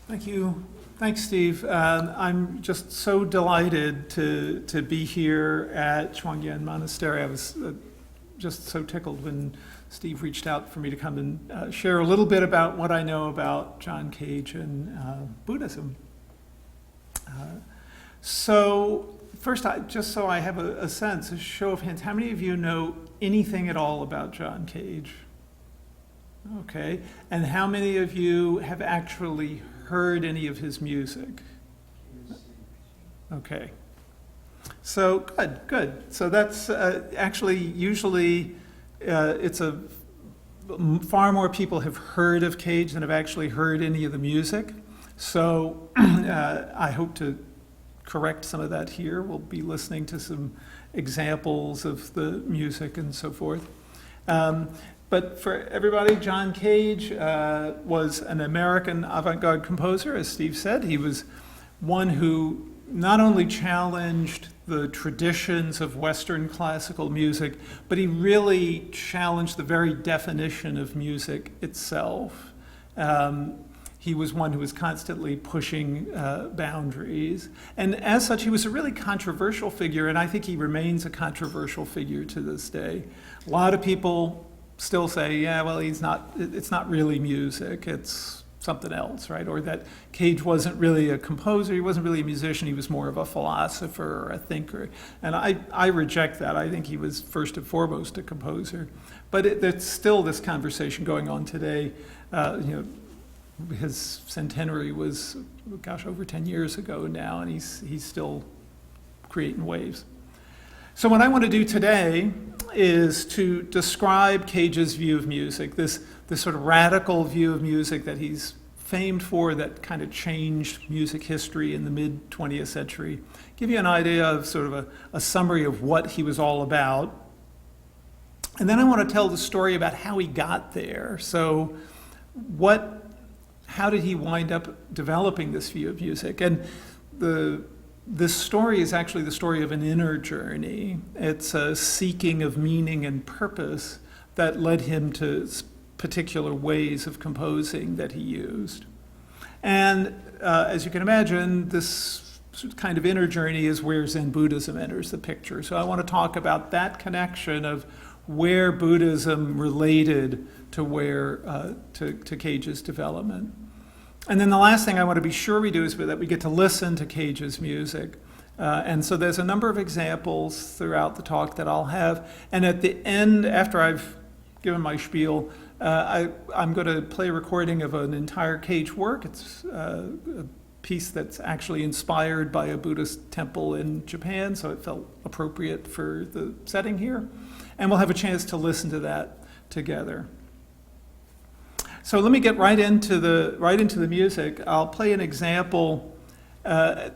Thank you. Thanks, Steve. I'm just so delighted to be here at Shuangyan Monastery. I was just so tickled when Steve reached out for me to come and share a little bit about what I know about John Cage and Buddhism. So first, just so I have a sense, a show of hands, how many of you know anything at all about John Cage? Okay. And how many of you have actually heard any of his music? Okay. So good, good. So that's actually usually it's a far more people have heard of Cage than have actually heard any of the music. So I hope to correct some of that here. We'll be listening to some examples of the music and so forth. But for everybody, John Cage was an American avant-garde composer, as Steve said. He was one who not only challenged the traditions of Western classical music, but he really challenged the very definition of music itself. He was one who was constantly pushing boundaries. And as such, he was a really controversial figure, and I think he remains a controversial figure to this day. A lot of people still say, yeah, well, it's not really music, it's something else, right? Or that Cage wasn't really a composer, he wasn't really a musician, he was more of a philosopher or a thinker. And I reject that. I think he was first and foremost a composer. But there's still this conversation going on today. His centenary was, gosh, over 10 years ago now, and he's still creating waves. So what I want to do today is to describe Cage's view of music, this sort of radical view of music that he's famed for, that kind of changed music history in the mid-20th century. Give you an idea of sort of a summary of what he was all about. And then I want to tell the story about how he got there. So how did he wind up developing this view of music? And this story is actually the story of an inner journey. It's a seeking of meaning and purpose that led him to particular ways of composing that he used. And as you can imagine, this kind of inner journey is where Zen Buddhism enters the picture. So I want to talk about that connection of where Buddhism related to to Cage's development. And then the last thing I want to be sure we do is that we get to listen to Cage's music. And so there's a number of examples throughout the talk that I'll have. And at the end, after I've given my spiel, I'm going to play a recording of an entire Cage work. It's a piece that's actually inspired by a Buddhist temple in Japan, so it felt appropriate for the setting here. And we'll have a chance to listen to that together. So let me get right into the music. I'll play an example that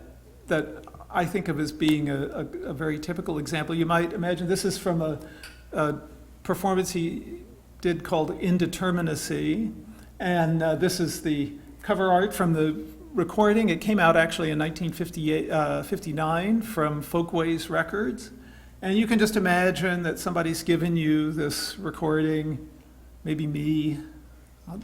I think of as being a very typical example. You might imagine this is from a performance he did called Indeterminacy, and this is the cover art from the recording. It came out actually in 1959 from Folkways Records, and you can just imagine that somebody's given you this recording, maybe me.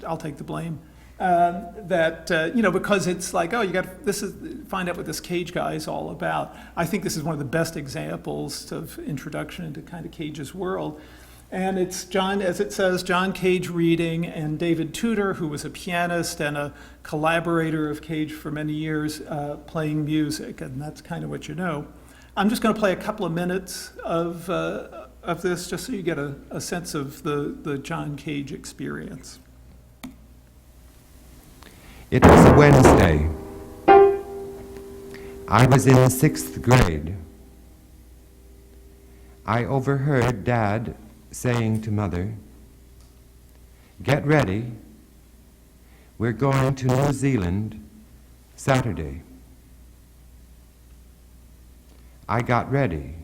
I'll take the blame. Because it's like, find out what this Cage guy is all about. I think this is one of the best examples of introduction into kind of Cage's world. And it's as it says, John Cage reading, and David Tudor, who was a pianist and a collaborator of Cage for many years, playing music, and that's kind of what you know. I'm just going to play a couple of minutes of this, just so you get a sense of the John Cage experience. It was a Wednesday. I was in the 6th grade. I overheard Dad saying to Mother, "Get ready. We're going to New Zealand Saturday." I got ready.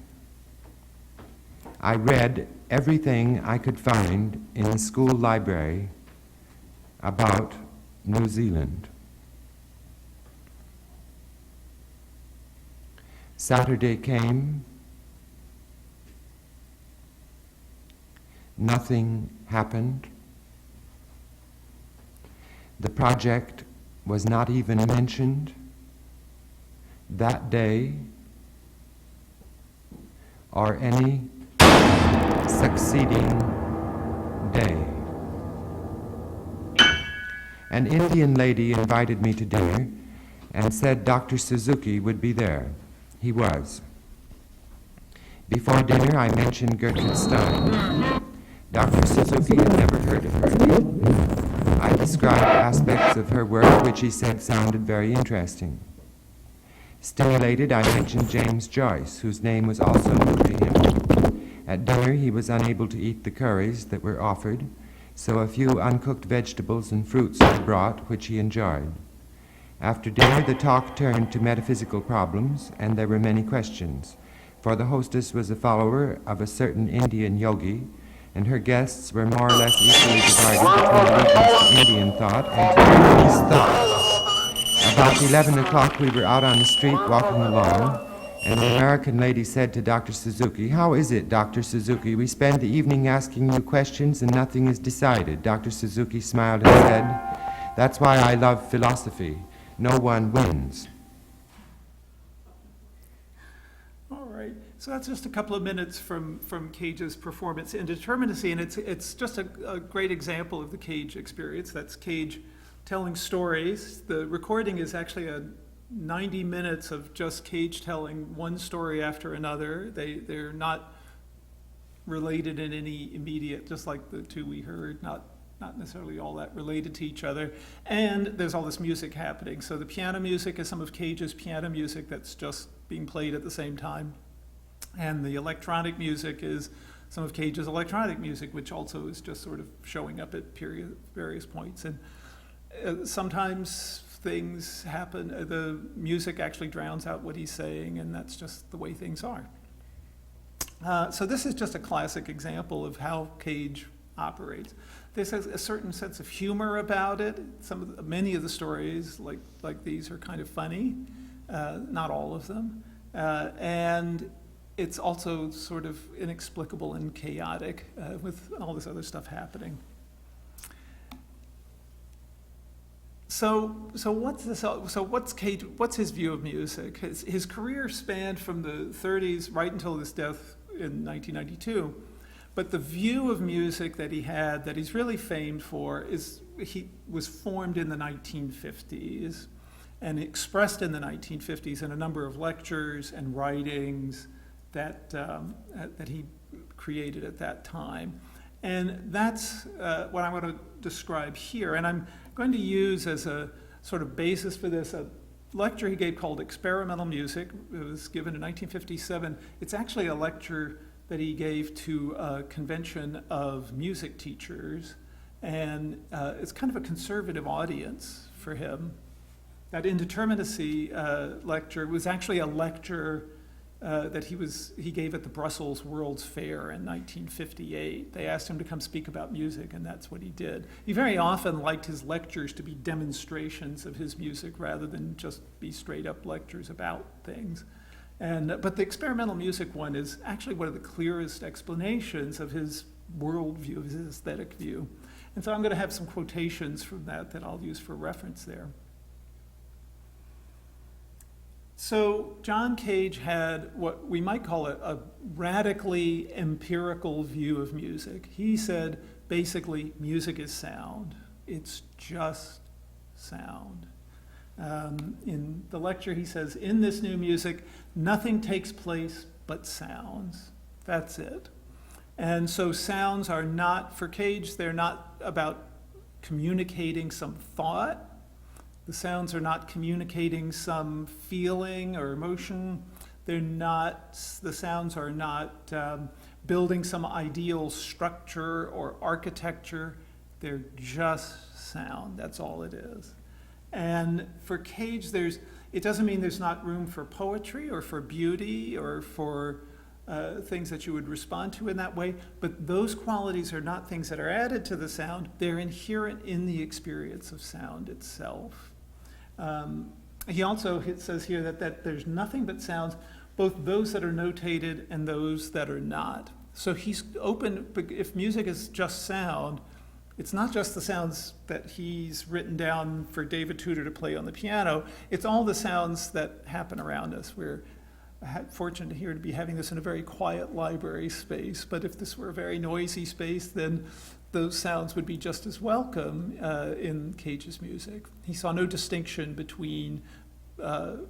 I read everything I could find in the school library about New Zealand. Saturday came. Nothing happened. The project was not even mentioned that day or any succeeding day. An Indian lady invited me to dinner and said Dr. Suzuki would be there. He was. Before dinner, I mentioned Gertrude Stein. Dr. Suzuki had never heard of her. I described aspects of her work which he said sounded very interesting. Stimulated, I mentioned James Joyce, whose name was also new to him. At dinner, he was unable to eat the curries that were offered, so a few uncooked vegetables and fruits were brought, which he enjoyed. After dinner, the talk turned to metaphysical problems, and there were many questions, for the hostess was a follower of a certain Indian yogi, and her guests were more or less equally divided between allegiance to Indian thought and to Chinese thought. About 11 o'clock, we were out on the street walking along, and the American lady said to Dr. Suzuki, "How is it, Dr. Suzuki? We spend the evening asking you questions and nothing is decided." Dr. Suzuki smiled and said, "That's why I love philosophy. No one wins." All right, so that's just a couple of minutes from Cage's performance Indeterminacy, and it's just a great example of the Cage experience. That's Cage telling stories. The recording is actually 90 minutes of just Cage telling one story after another. They're not related in any immediate, just like the two we heard, not necessarily all that related to each other. And there's all this music happening. So the piano music is some of Cage's piano music that's just being played at the same time. And the electronic music is some of Cage's electronic music, which also is just sort of showing up at various points. And sometimes things happen, the music actually drowns out what he's saying, and that's just the way things are. So this is just a classic example of how Cage operates. There's a certain sense of humor about it. Many of the stories, like these, are kind of funny, not all of them, and it's also sort of inexplicable and chaotic with all this other stuff happening. So what's this? So what's Cage? What's his view of music? His career spanned from the 30s right until his death in 1992. But the view of music that he had, that he's really famed for, he was formed in the 1950s and expressed in the 1950s in a number of lectures and writings that he created at that time. And that's what I want to describe here. And I'm going to use as a sort of basis for this a lecture he gave called Experimental Music. It was given in 1957. It's actually a lecture that he gave to a convention of music teachers. And it's kind of a conservative audience for him. That Indeterminacy lecture was actually a lecture that he gave at the Brussels World's Fair in 1958. They asked him to come speak about music, and that's what he did. He very often liked his lectures to be demonstrations of his music rather than just be straight up lectures about things. But the experimental music one is actually one of the clearest explanations of his worldview, of his aesthetic view. And so I'm going to have some quotations from that I'll use for reference there. So John Cage had what we might call a radically empirical view of music. He said, basically, music is sound. It's just sound. In the lecture, he says, in this new music, nothing takes place but sounds. That's it. And so sounds are not, for Cage, they're not about communicating some thought. The sounds are not communicating some feeling or emotion. The sounds are not building some ideal structure or architecture. They're just sound. That's all it is. And for Cage, it doesn't mean there's not room for poetry or for beauty or for things that you would respond to in that way, but those qualities are not things that are added to the sound. They're inherent in the experience of sound itself. He also says here that there's nothing but sounds, both those that are notated and those that are not. So he's open, if music is just sound, it's not just the sounds that he's written down for David Tudor to play on the piano, it's all the sounds that happen around us. We're fortunate here to be having this in a very quiet library space, but if this were a very noisy space, then those sounds would be just as welcome in Cage's music. He saw no distinction between the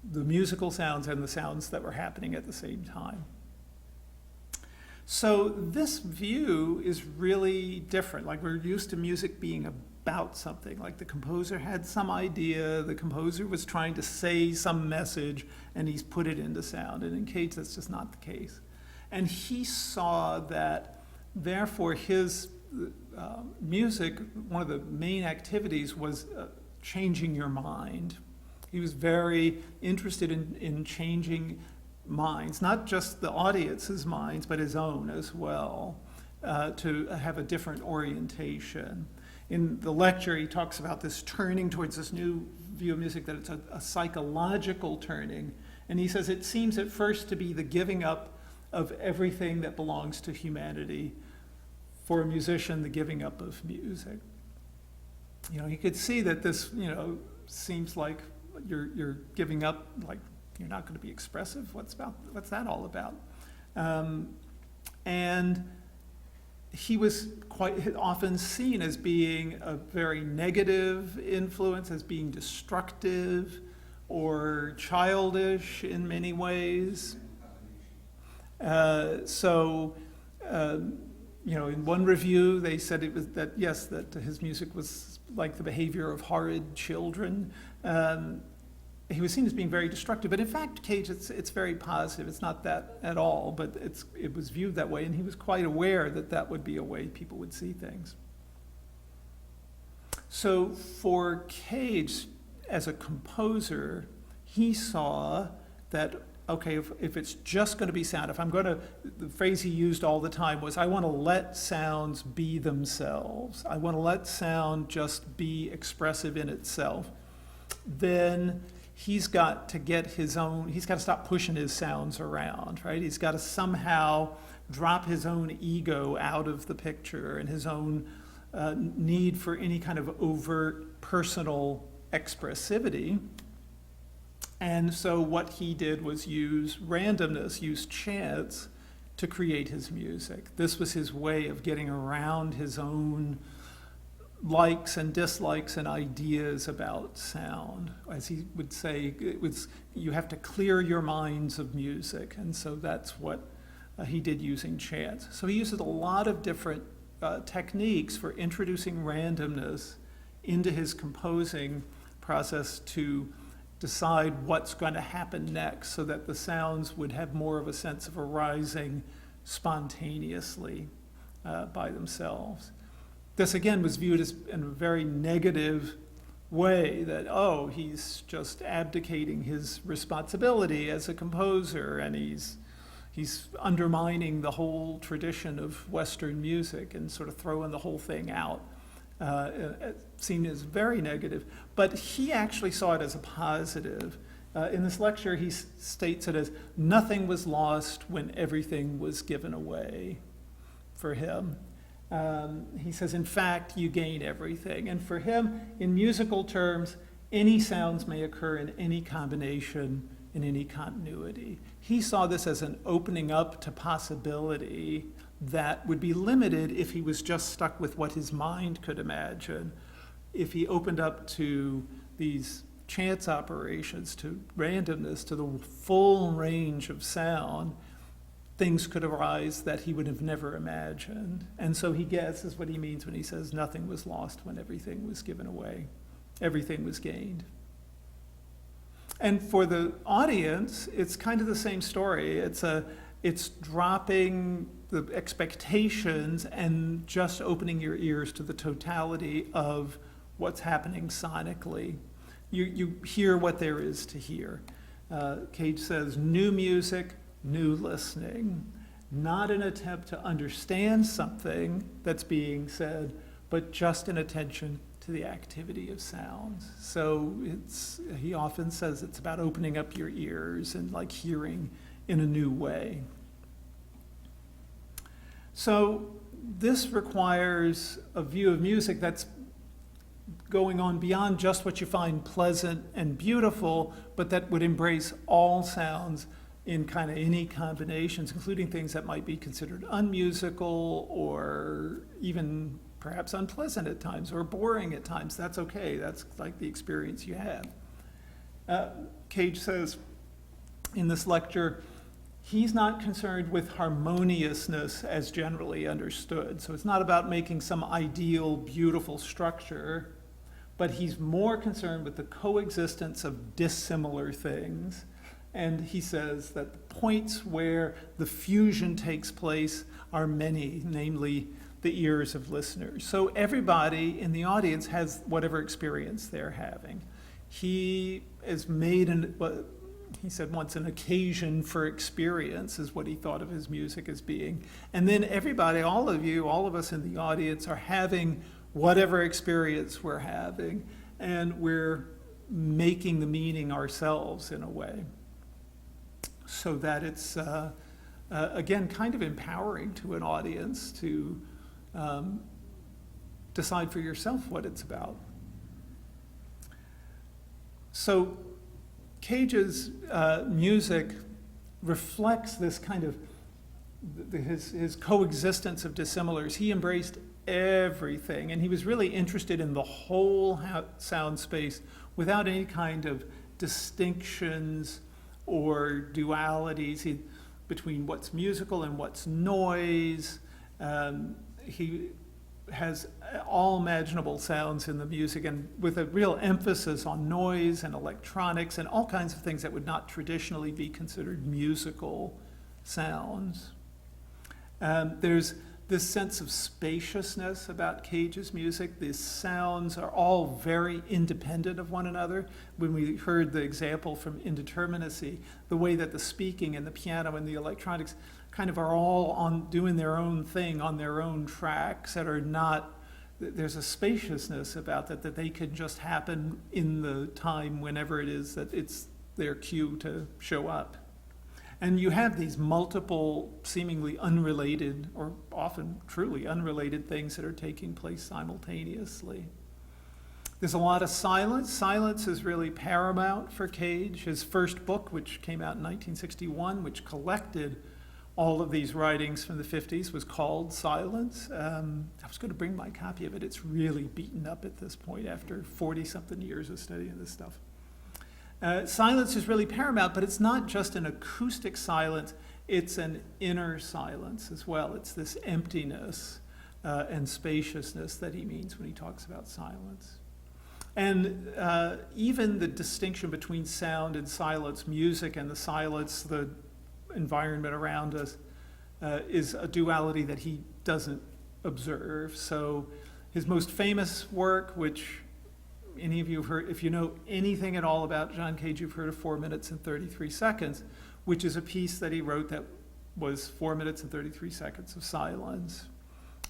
musical sounds and the sounds that were happening at the same time. So this view is really different. Like, we're used to music being about something. Like, the composer had some idea, the composer was trying to say some message, and he's put it into sound. And in Cage, that's just not the case. And he saw that, therefore, his music, one of the main activities was changing your mind. He was very interested in changing minds, not just the audience's minds, but his own as well, to have a different orientation. In the lecture, he talks about this turning towards this new view of music, that it's a psychological turning. And he says it seems at first to be the giving up of everything that belongs to humanity. For a musician, the giving up of music. You know, you could see that this, seems like you're giving up, like, you're not going to be expressive. What's that all about? And he was quite often seen as being a very negative influence, as being destructive or childish in many ways. In one review, they said it was that his music was like the behavior of horrid children. He was seen as being very destructive, but in fact, Cage, it's very positive. It's not that at all, but it was viewed that way, and he was quite aware that that would be a way people would see things. So for Cage, as a composer, he saw that, okay, if it's just going to be sound, the phrase he used all the time was, I want to let sounds be themselves. I want to let sound just be expressive in itself. Then he's got to stop pushing his sounds around, right? He's got to somehow drop his own ego out of the picture and his own need for any kind of overt personal expressivity. And so what he did was use randomness, use chance to create his music. This was his way of getting around his own likes and dislikes and ideas about sound. As he would say, you have to clear your minds of music. And so that's what he did using chance. So he uses a lot of different techniques for introducing randomness into his composing process to decide what's going to happen next, so that the sounds would have more of a sense of arising spontaneously by themselves. This again was viewed as in a very negative way, that, he's just abdicating his responsibility as a composer, and he's undermining the whole tradition of Western music and sort of throwing the whole thing out. Seen as very negative, but he actually saw it as a positive. In this lecture, he states it as, nothing was lost when everything was given away for him. He says, in fact, you gain everything. And for him, in musical terms, any sounds may occur in any combination, in any continuity. He saw this as an opening up to possibility that would be limited if he was just stuck with what his mind could imagine. If he opened up to these chance operations, to randomness, to the full range of sound, things could arise that he would have never imagined. And so he guesses what he means when he says nothing was lost when everything was given away. Everything was gained. And for the audience, it's kind of the same story. It's dropping the expectations and just opening your ears to the totality of what's happening sonically. You hear what there is to hear. Cage says, new music, new listening. Not an attempt to understand something that's being said, but just an attention to the activity of sounds. So he often says it's about opening up your ears and like hearing in a new way. So this requires a view of music that's going on beyond just what you find pleasant and beautiful, but that would embrace all sounds in kind of any combinations, including things that might be considered unmusical or even perhaps unpleasant at times or boring at times. That's okay. That's like the experience you have. Cage says in this lecture, he's not concerned with harmoniousness as generally understood. So it's not about making some ideal, beautiful structure, but he's more concerned with the coexistence of dissimilar things. And he says that the points where the fusion takes place are many, namely the ears of listeners. So everybody in the audience has whatever experience they're having. He has made what he said once, an occasion for experience is what he thought of his music as being. And then everybody, all of you, all of us in the audience are having whatever experience we're having, and we're making the meaning ourselves in a way. So that it's, again, kind of empowering to an audience to decide for yourself what it's about. So Cage's music reflects this kind of, his coexistence of dissimilars. He embraced everything, and he was really interested in the whole sound space without any kind of distinctions or dualities between what's musical and what's noise. He has all imaginable sounds in the music, and with a real emphasis on noise and electronics and all kinds of things that would not traditionally be considered musical sounds. There's this sense of spaciousness about Cage's music. The sounds are all very independent of one another. When we heard the example from Indeterminacy, the way that the speaking and the piano and the electronics kind of are all on doing their own thing on their own tracks that are not, there's a spaciousness about that they can just happen in the time whenever it is that it's their cue to show up. And you have these multiple, seemingly unrelated, or often truly unrelated things that are taking place simultaneously. There's a lot of silence. Silence is really paramount for Cage. His first book, which came out in 1961, which collected all of these writings from the 50s, was called Silence. I was going to bring my copy of it. It's really beaten up at this point after 40-something years of studying this stuff. Silence is really paramount, but it's not just an acoustic silence, it's an inner silence as well. It's this emptiness and spaciousness that he means when he talks about silence. And even the distinction between sound and silence, music and the silence, the environment around us, is a duality that he doesn't observe. So his most famous work, which any of you have heard, if you know anything at all about John Cage, you've heard of 4 minutes and 33 seconds, which is a piece that he wrote that was 4 minutes and 33 seconds of silence.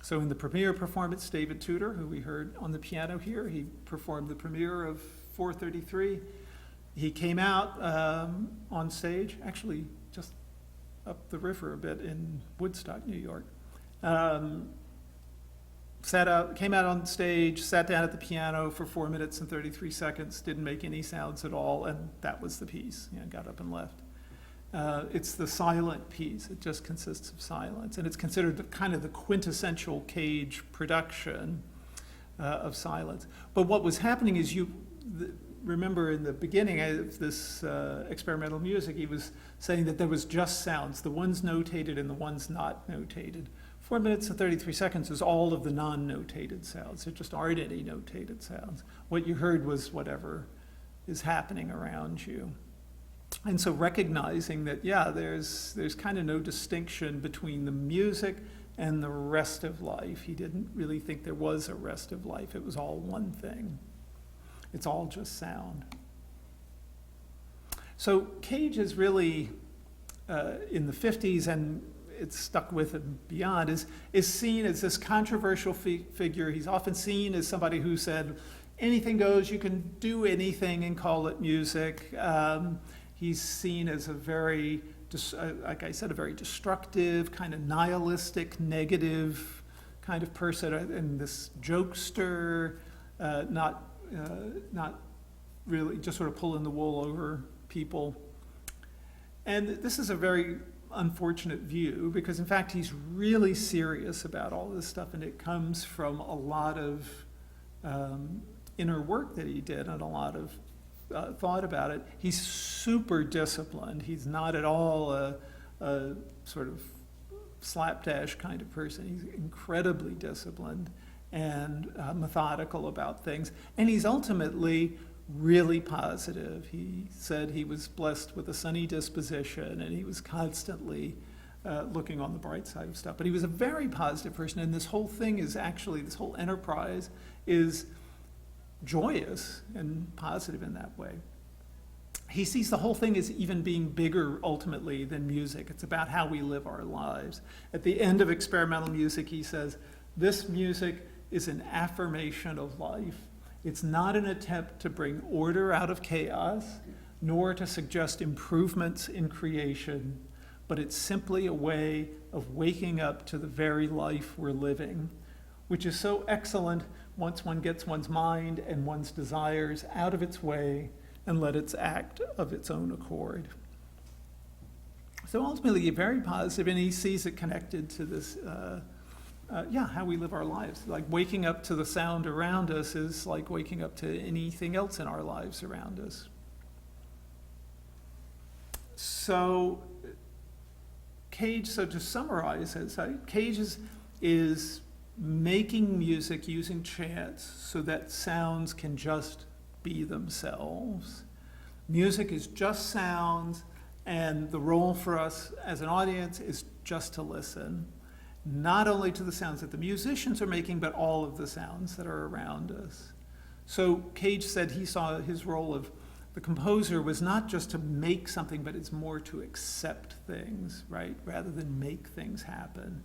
So in the premiere performance, David Tudor, who we heard on the piano here, he performed the premiere of 4:33. He came out on stage, actually just up the river a bit in Woodstock, New York. Came out on stage, sat down at the piano for 4 minutes and 33 seconds, didn't make any sounds at all, and that was the piece. Got up and left. It's the silent piece. It just consists of silence, and it's considered kind of the quintessential Cage production of silence. But what was happening is remember in the beginning of this experimental music, he was saying that there was just sounds, the ones notated and the ones not notated. 4 minutes and 33 seconds is all of the non-notated sounds. There just aren't any notated sounds. What you heard was whatever is happening around you. And so recognizing that, there's kind of no distinction between the music and the rest of life. He didn't really think there was a rest of life. It was all one thing. It's all just sound. So Cage is really, in the 50s, and it's stuck with him beyond, is seen as this controversial figure. He's often seen as somebody who said, anything goes, you can do anything and call it music. He's seen as a very, like I said, a very destructive, kind of nihilistic, negative kind of person, and this jokester, not really just sort of pulling the wool over people. And this is a very unfortunate view, because in fact he's really serious about all this stuff, and it comes from a lot of inner work that he did and a lot of thought about it. He's super disciplined. He's not at all a sort of slapdash kind of person. He's incredibly disciplined and methodical about things. And he's ultimately really positive. He said he was blessed with a sunny disposition, and he was constantly looking on the bright side of stuff. But he was a very positive person, and this whole thing is actually, this whole enterprise is joyous and positive in that way. He sees the whole thing as even being bigger ultimately than music. It's about how we live our lives. At the end of experimental music, he says, this music is an affirmation of life. It's not an attempt to bring order out of chaos, nor to suggest improvements in creation, but it's simply a way of waking up to the very life we're living, which is so excellent once one gets one's mind and one's desires out of its way and let it act of its own accord. So ultimately, very positive, and he sees it connected to this, how we live our lives. Like waking up to the sound around us is like waking up to anything else in our lives around us. So Cage, so to summarize it, Cage is making music using chants so that sounds can just be themselves. Music is just sounds, and the role for us as an audience is just to listen, not only to the sounds that the musicians are making, but all of the sounds that are around us. So Cage said he saw his role of the composer was not just to make something, but it's more to accept things, right, rather than make things happen.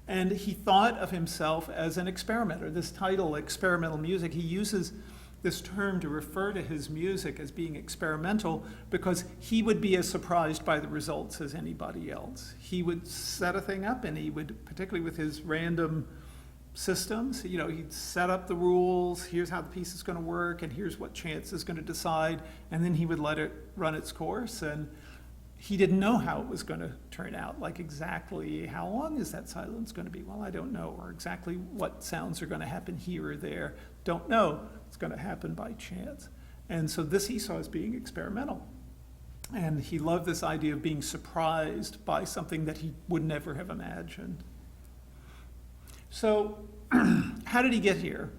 And he thought of himself as an experimenter. This title, experimental music, he uses this term to refer to his music as being experimental because he would be as surprised by the results as anybody else. He would set a thing up, and he would, particularly with his random systems, he'd set up the rules, here's how the piece is going to work, and here's what chance is going to decide, and then he would let it run its course, and he didn't know how it was going to turn out, like exactly how long is that silence going to be? Well, I don't know, or exactly what sounds are going to happen here or there. Don't know. It's going to happen by chance. And so this he saw as being experimental. And he loved this idea of being surprised by something that he would never have imagined. So how did he get here?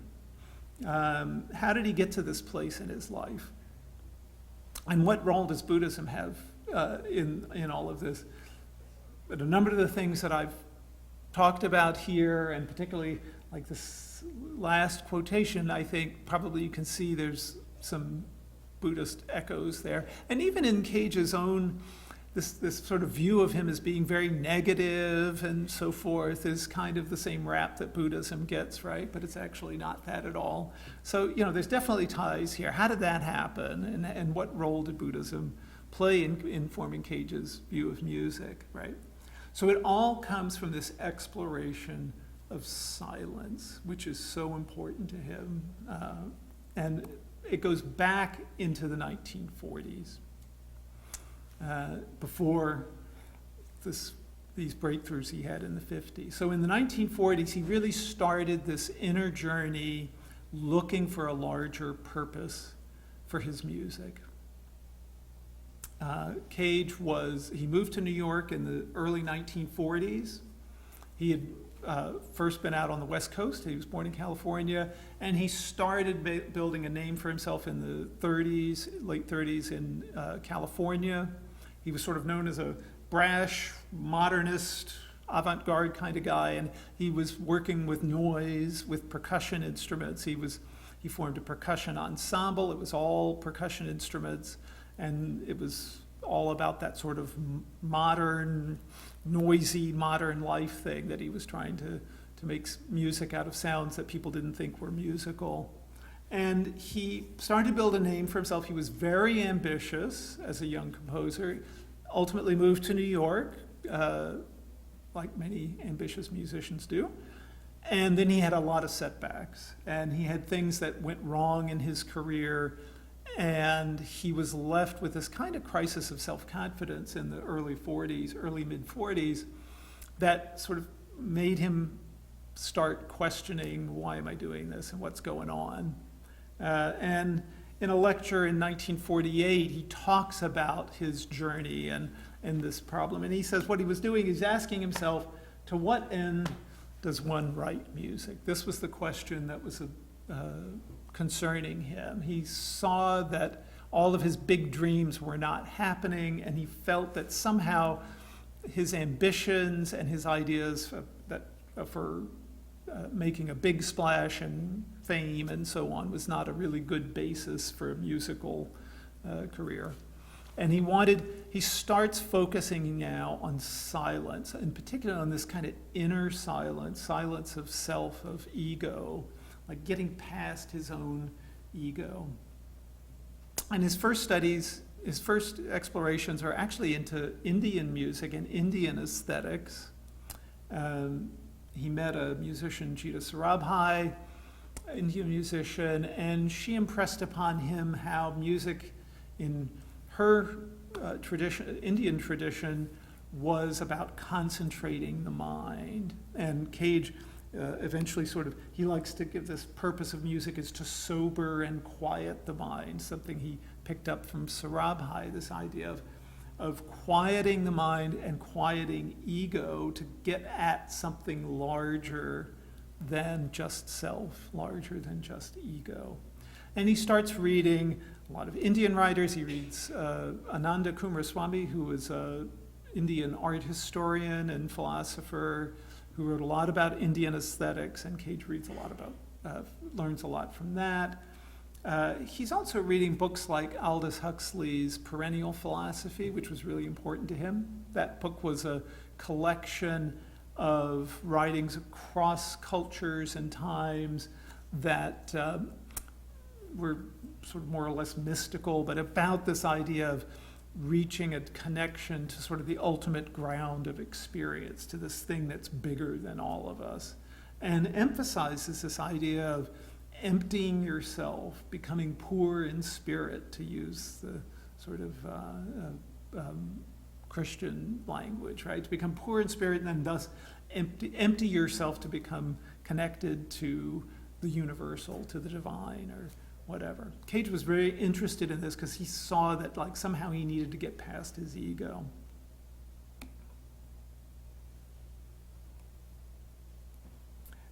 How did he get to this place in his life? And what role does Buddhism have in all of this? But a number of the things that I've talked about here, and particularly like this last quotation, I think probably you can see there's some Buddhist echoes there. And even in Cage's own, this sort of view of him as being very negative and so forth is kind of the same rap that Buddhism gets, right? But it's actually not that at all. So, there's definitely ties here. How did that happen? And what role did Buddhism play in forming Cage's view of music, right? So it all comes from this exploration of silence, which is so important to him. And it goes back into the 1940s, before these breakthroughs he had in the 50s. So in the 1940s, he really started this inner journey looking for a larger purpose for his music. Cage he moved to New York in the early 1940s. He had first been out on the West Coast. He was born in California, and he started building a name for himself in the late 30s in California. He was sort of known as a brash, modernist, avant-garde kind of guy, and he was working with noise, with percussion instruments. He formed a percussion ensemble. It was all percussion instruments, and it was all about that sort of modern, noisy, modern life thing that he was trying to make music out of sounds that people didn't think were musical. And he started to build a name for himself. He was very ambitious as a young composer, ultimately moved to New York, like many ambitious musicians do. And then he had a lot of setbacks, and he had things that went wrong in his career, and he was left with this kind of crisis of self-confidence in the early mid 40s, that sort of made him start questioning, why am I doing this and what's going on? And in a lecture in 1948, he talks about his journey and this problem. And he says what he was doing is asking himself, to what end does one write music? This was the question that was concerning him. He saw that all of his big dreams were not happening, and he felt that somehow his ambitions and his ideas for making a big splash and fame and so on was not a really good basis for a musical career. And he starts focusing now on silence, in particular on this kind of inner silence of self, of ego, like getting past his own ego. And his first explorations are actually into Indian music and Indian aesthetics. He met a musician, Jita Sarabhai, Indian musician, and she impressed upon him how music in her Indian tradition, was about concentrating the mind. And Cage eventually he likes to give this purpose of music is to sober and quiet the mind, something he picked up from Sarabhai, this idea of quieting the mind and quieting ego to get at something larger than just self, larger than just ego. And he starts reading a lot of Indian writers. He reads Ananda Coomaraswamy, who was an Indian art historian and philosopher who wrote a lot about Indian aesthetics, and Cage reads a lot learns a lot from that. He's also reading books like Aldous Huxley's Perennial Philosophy, which was really important to him. That book was a collection of writings across cultures and times that were sort of more or less mystical, but about this idea of reaching a connection to sort of the ultimate ground of experience, to this thing that's bigger than all of us, and emphasizes this idea of emptying yourself, becoming poor in spirit, to use the sort of Christian language, right? To become poor in spirit and then thus empty yourself to become connected to the universal, to the divine, or whatever. Cage was very interested in this because he saw that like somehow he needed to get past his ego.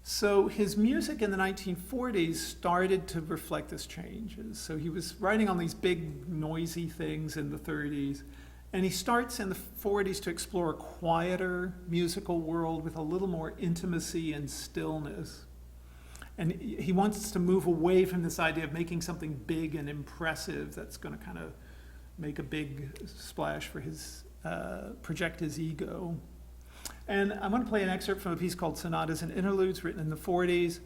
So his music in the 1940s started to reflect this changes. So he was writing on these big noisy things in the 30s, and he starts in the 40s to explore a quieter musical world with a little more intimacy and stillness. And he wants to move away from this idea of making something big and impressive that's going to kind of make a big splash for his, project his ego. And I'm going to play an excerpt from a piece called Sonatas and Interludes, written in the 40s.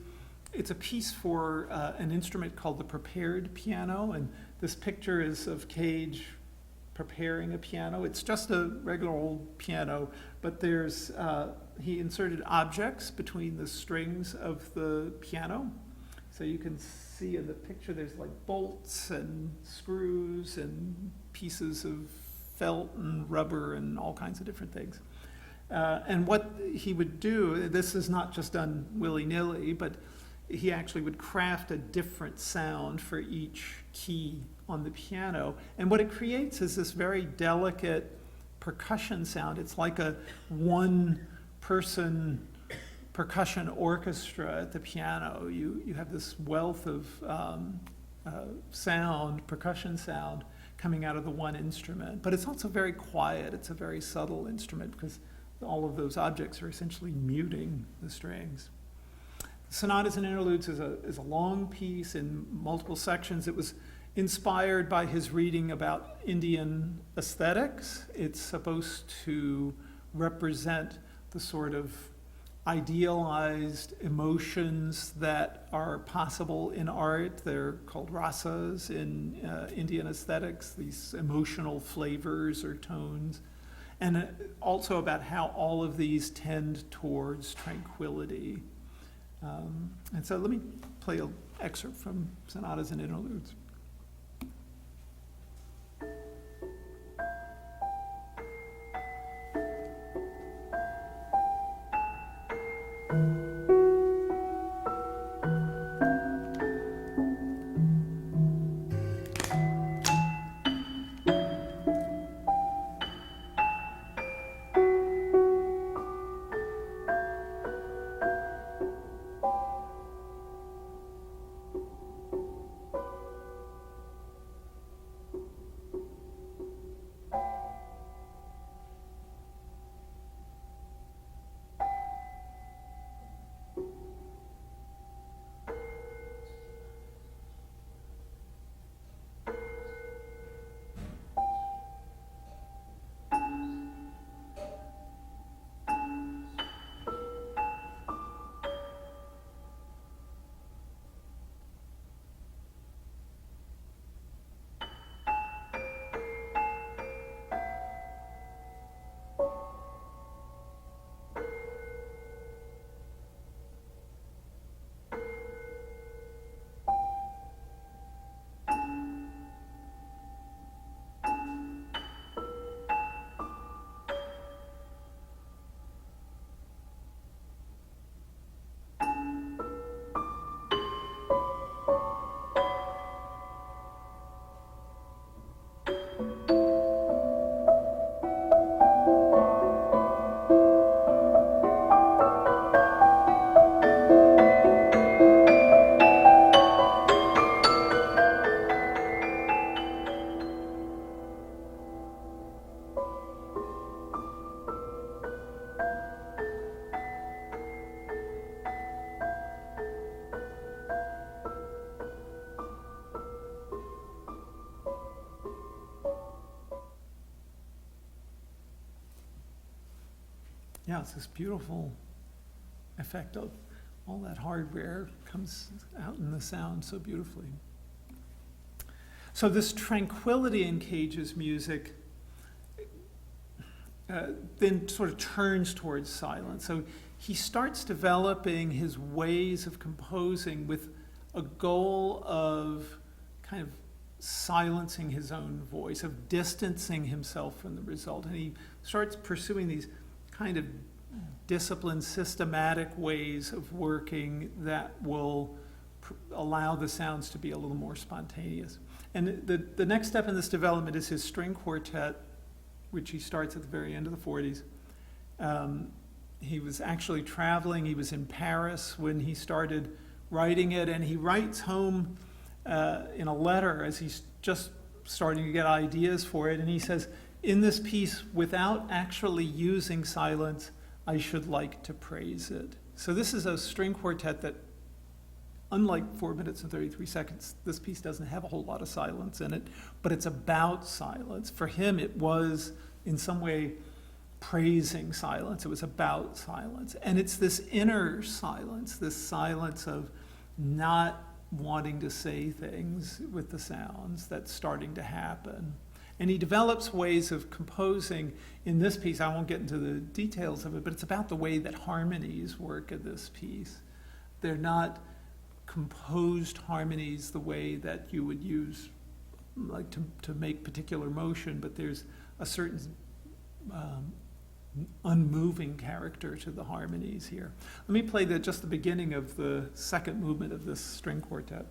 It's a piece for an instrument called the prepared piano, and this picture is of Cage preparing a piano. It's just a regular old piano, but there's he inserted objects between the strings of the piano. So you can see in the picture there's like bolts and screws and pieces of felt and rubber and all kinds of different things. And what he would do, this is not just done willy-nilly, but he actually would craft a different sound for each key on the piano. And what it creates is this very delicate percussion sound. It's like a one-person percussion orchestra at the piano. You have this wealth of sound, percussion sound, coming out of the one instrument. But it's also very quiet. It's a very subtle instrument because all of those objects are essentially muting the strings. Sonatas and Interludes is a long piece in multiple sections. It was inspired by his reading about Indian aesthetics. It's supposed to represent the sort of idealized emotions that are possible in art. They're called rasas in Indian aesthetics, these emotional flavors or tones. And also about how all of these tend towards tranquility. And so let me play an excerpt from Sonatas and Interludes. Yeah, it's this beautiful effect of all that hardware comes out in the sound so beautifully. So this tranquility in Cage's music then sort of turns towards silence. So he starts developing his ways of composing with a goal of kind of silencing his own voice, of distancing himself from the result. And he starts pursuing these kind of disciplined, systematic ways of working that will allow the sounds to be a little more spontaneous. And the next step in this development is his string quartet, which he starts at the very end of the 40s. He was actually traveling. He was in Paris when he started writing it, and he writes home in a letter as he's just starting to get ideas for it, and he says, in this piece, without actually using silence, I should like to praise it. So this is a string quartet that, unlike 4 minutes and 33 seconds, this piece doesn't have a whole lot of silence in it, but it's about silence. For him, it was, in some way, praising silence. It was about silence. And it's this inner silence, this silence of not wanting to say things with the sounds that's starting to happen. And he develops ways of composing in this piece. I won't get into the details of it, but it's about the way that harmonies work in this piece. They're not composed harmonies the way that you would use like to make particular motion, but there's a certain unmoving character to the harmonies here. Let me play just the beginning of the second movement of this string quartet.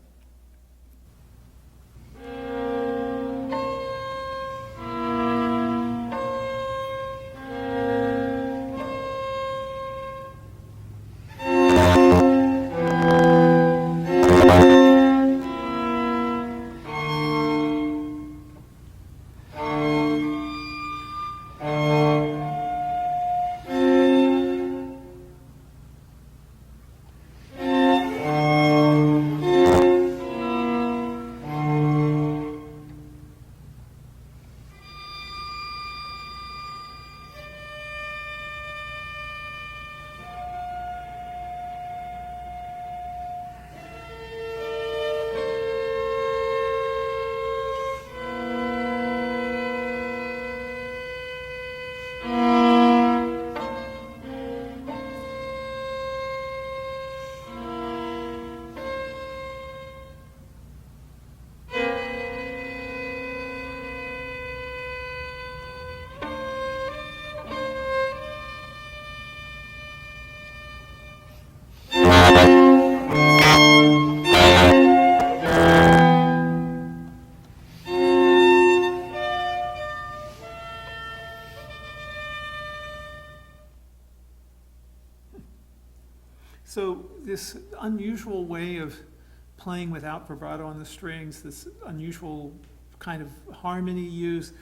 So this unusual way of playing without vibrato on the strings, this unusual kind of harmony use,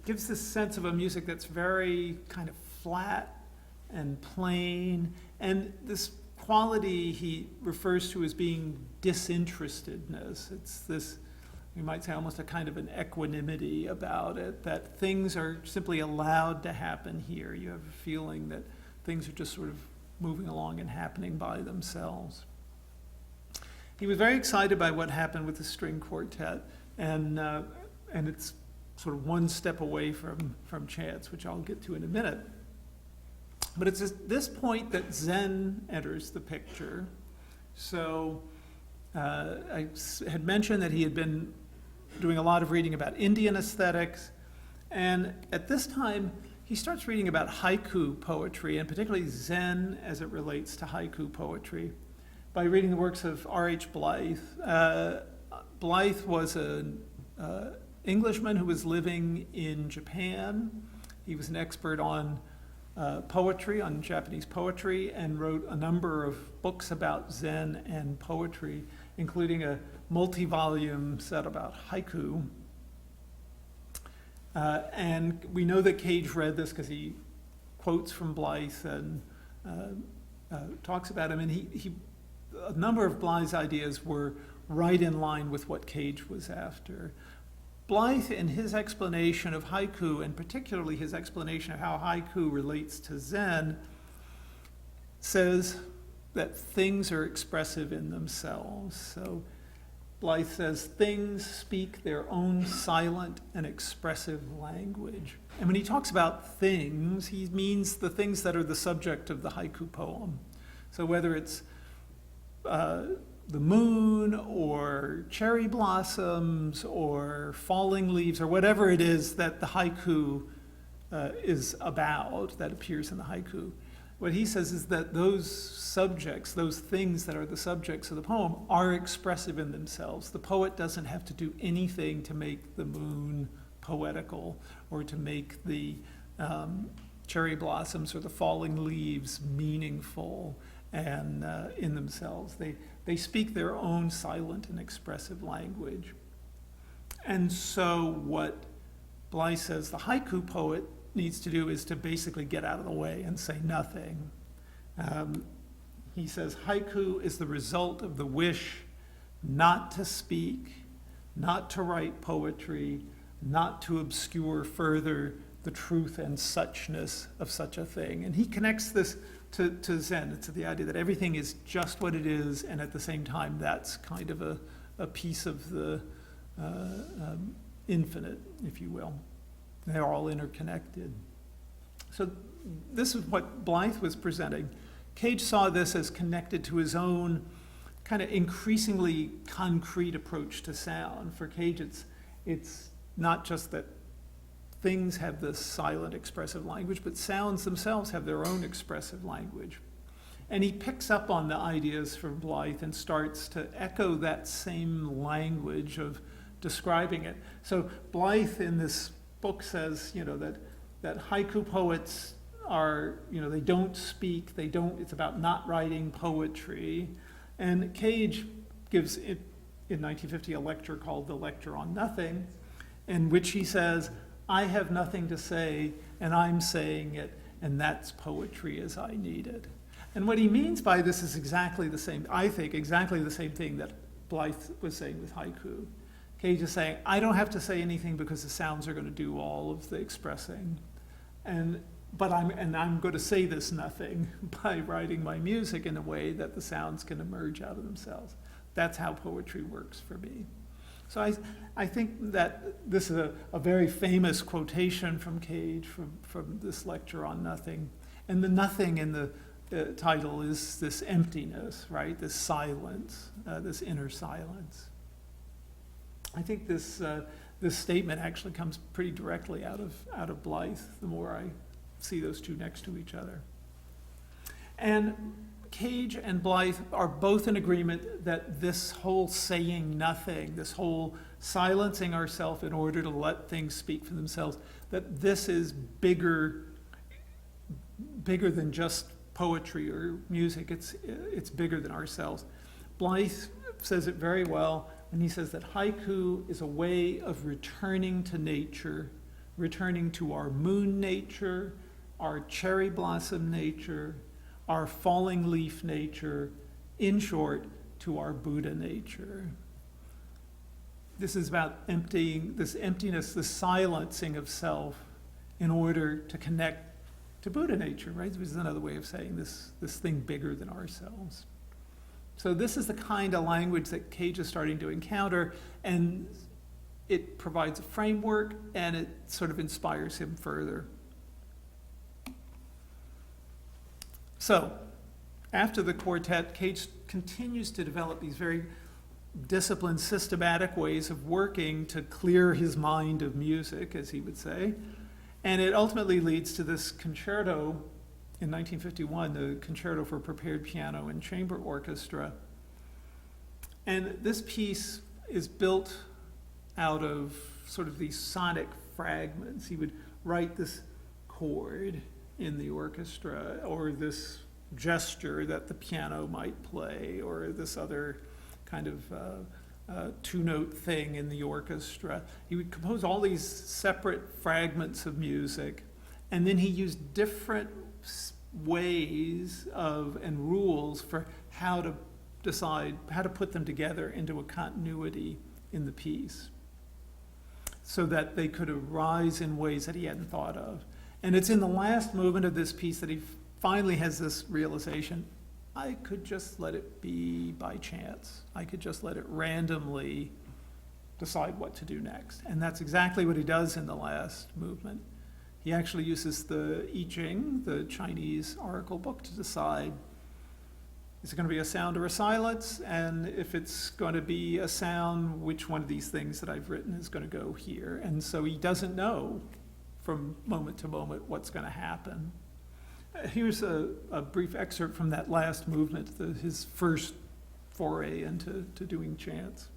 gives this sense of a music that's very kind of flat and plain, and this quality he refers to as being disinterestedness. It's this, you might say, almost a kind of an equanimity about it, that things are simply allowed to happen here. You have a feeling that things are just sort of moving along and happening by themselves. He was very excited by what happened with the string quartet, and it's sort of one step away from chance, which I'll get to in a minute. But it's at this point that Zen enters the picture. So I had mentioned that he had been doing a lot of reading about Indian aesthetics, and at this time he starts reading about haiku poetry, and particularly Zen as it relates to haiku poetry, by reading the works of R.H. Blythe. Blythe was an Englishman who was living in Japan. He was an expert on poetry, on Japanese poetry, and wrote a number of books about Zen and poetry, including a multi-volume set about haiku. And we know that Cage read this because he quotes from Blythe and talks about him, and a number of Blythe's ideas were right in line with what Cage was after. Blythe, in his explanation of haiku, and particularly his explanation of how haiku relates to Zen, says that things are expressive in themselves. So Blythe says, things speak their own silent and expressive language. And when he talks about things, he means the things that are the subject of the haiku poem. So whether it's the moon or cherry blossoms or falling leaves or whatever it is that the haiku is about, that appears in the haiku, what he says is that those subjects, those things that are the subjects of the poem, are expressive in themselves. The poet doesn't have to do anything to make the moon poetical or to make the cherry blossoms or the falling leaves meaningful and in themselves. They speak their own silent and expressive language. And so what Blythe says the haiku poet needs to do is to basically get out of the way and say nothing. He says haiku is the result of the wish not to speak, not to write poetry, not to obscure further the truth and suchness of such a thing. And he connects this to Zen, to the idea that everything is just what it is, and at the same time that's kind of a piece of the infinite, if you will. They're all interconnected. So this is what Blythe was presenting. Cage saw this as connected to his own kind of increasingly concrete approach to sound. For Cage, it's not just that things have this silent expressive language, but sounds themselves have their own expressive language. And he picks up on the ideas from Blythe and starts to echo that same language of describing it. So Blythe in this book says, that haiku poets are, they don't speak, it's about not writing poetry. And Cage gives it in 1950 a lecture called The Lecture on Nothing, in which he says, I have nothing to say, and I'm saying it, and that's poetry as I need it. And what he means by this is exactly the same, I think, exactly the same thing that Blythe was saying with haiku. Cage is saying, I don't have to say anything because the sounds are going to do all of the expressing. I'm going to say this nothing by writing my music in a way that the sounds can emerge out of themselves. That's how poetry works for me. So I think that this is a very famous quotation from Cage from this lecture on nothing. And the nothing in the title is this emptiness, right? This silence, this inner silence. I think this statement actually comes pretty directly out of Blythe, the more I see those two next to each other. And Cage and Blythe are both in agreement that this whole saying nothing, this whole silencing ourselves in order to let things speak for themselves, that this is bigger than just poetry or music. It's bigger than ourselves. Blythe says it very well, and he says that haiku is a way of returning to nature, returning to our moon nature, our cherry blossom nature, our falling leaf nature, in short, to our Buddha nature. This is about emptying, this emptiness, the silencing of self in order to connect to Buddha nature, right? Which is another way of saying this thing bigger than ourselves. So this is the kind of language that Cage is starting to encounter, and it provides a framework, and it sort of inspires him further. So, after the quartet, Cage continues to develop these very disciplined, systematic ways of working to clear his mind of music, as he would say. And it ultimately leads to this concerto in 1951, the Concerto for Prepared Piano and Chamber Orchestra. And this piece is built out of sort of these sonic fragments. He would write this chord in the orchestra, or this gesture that the piano might play, or this other kind of two-note thing in the orchestra. He would compose all these separate fragments of music, and then he used different ways of and rules for how to decide how to put them together into a continuity in the piece, so that they could arise in ways that he hadn't thought of. And it's in the last movement of this piece that he finally has this realization: I could just let it be by chance. I could just let it randomly decide what to do next. And that's exactly what he does in the last movement. He actually uses the I Ching, the Chinese oracle book, to decide, is it going to be a sound or a silence? And if it's going to be a sound, which one of these things that I've written is going to go here? And so he doesn't know from moment to moment what's going to happen. Here's a brief excerpt from that last movement, his first foray into doing chants.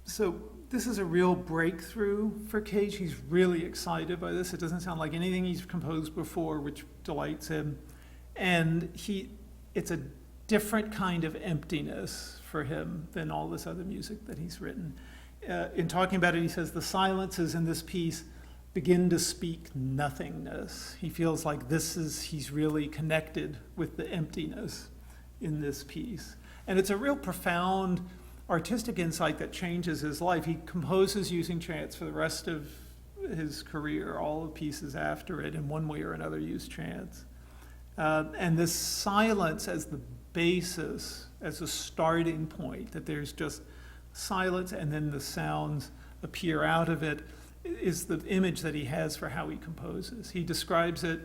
So this is a real breakthrough for Cage. He's really excited by this. It doesn't sound like anything he's composed before, which delights him. And it's a different kind of emptiness for him than all this other music that he's written. In talking about it, he says the silences in this piece begin to speak nothingness. He feels like he's really connected with the emptiness in this piece. And it's a real profound artistic insight that changes his life. He composes using chants for the rest of his career. All the pieces after it, in one way or another, use chants. And this silence as the basis, as a starting point, that there's just silence and then the sounds appear out of it, is the image that he has for how he composes. He describes it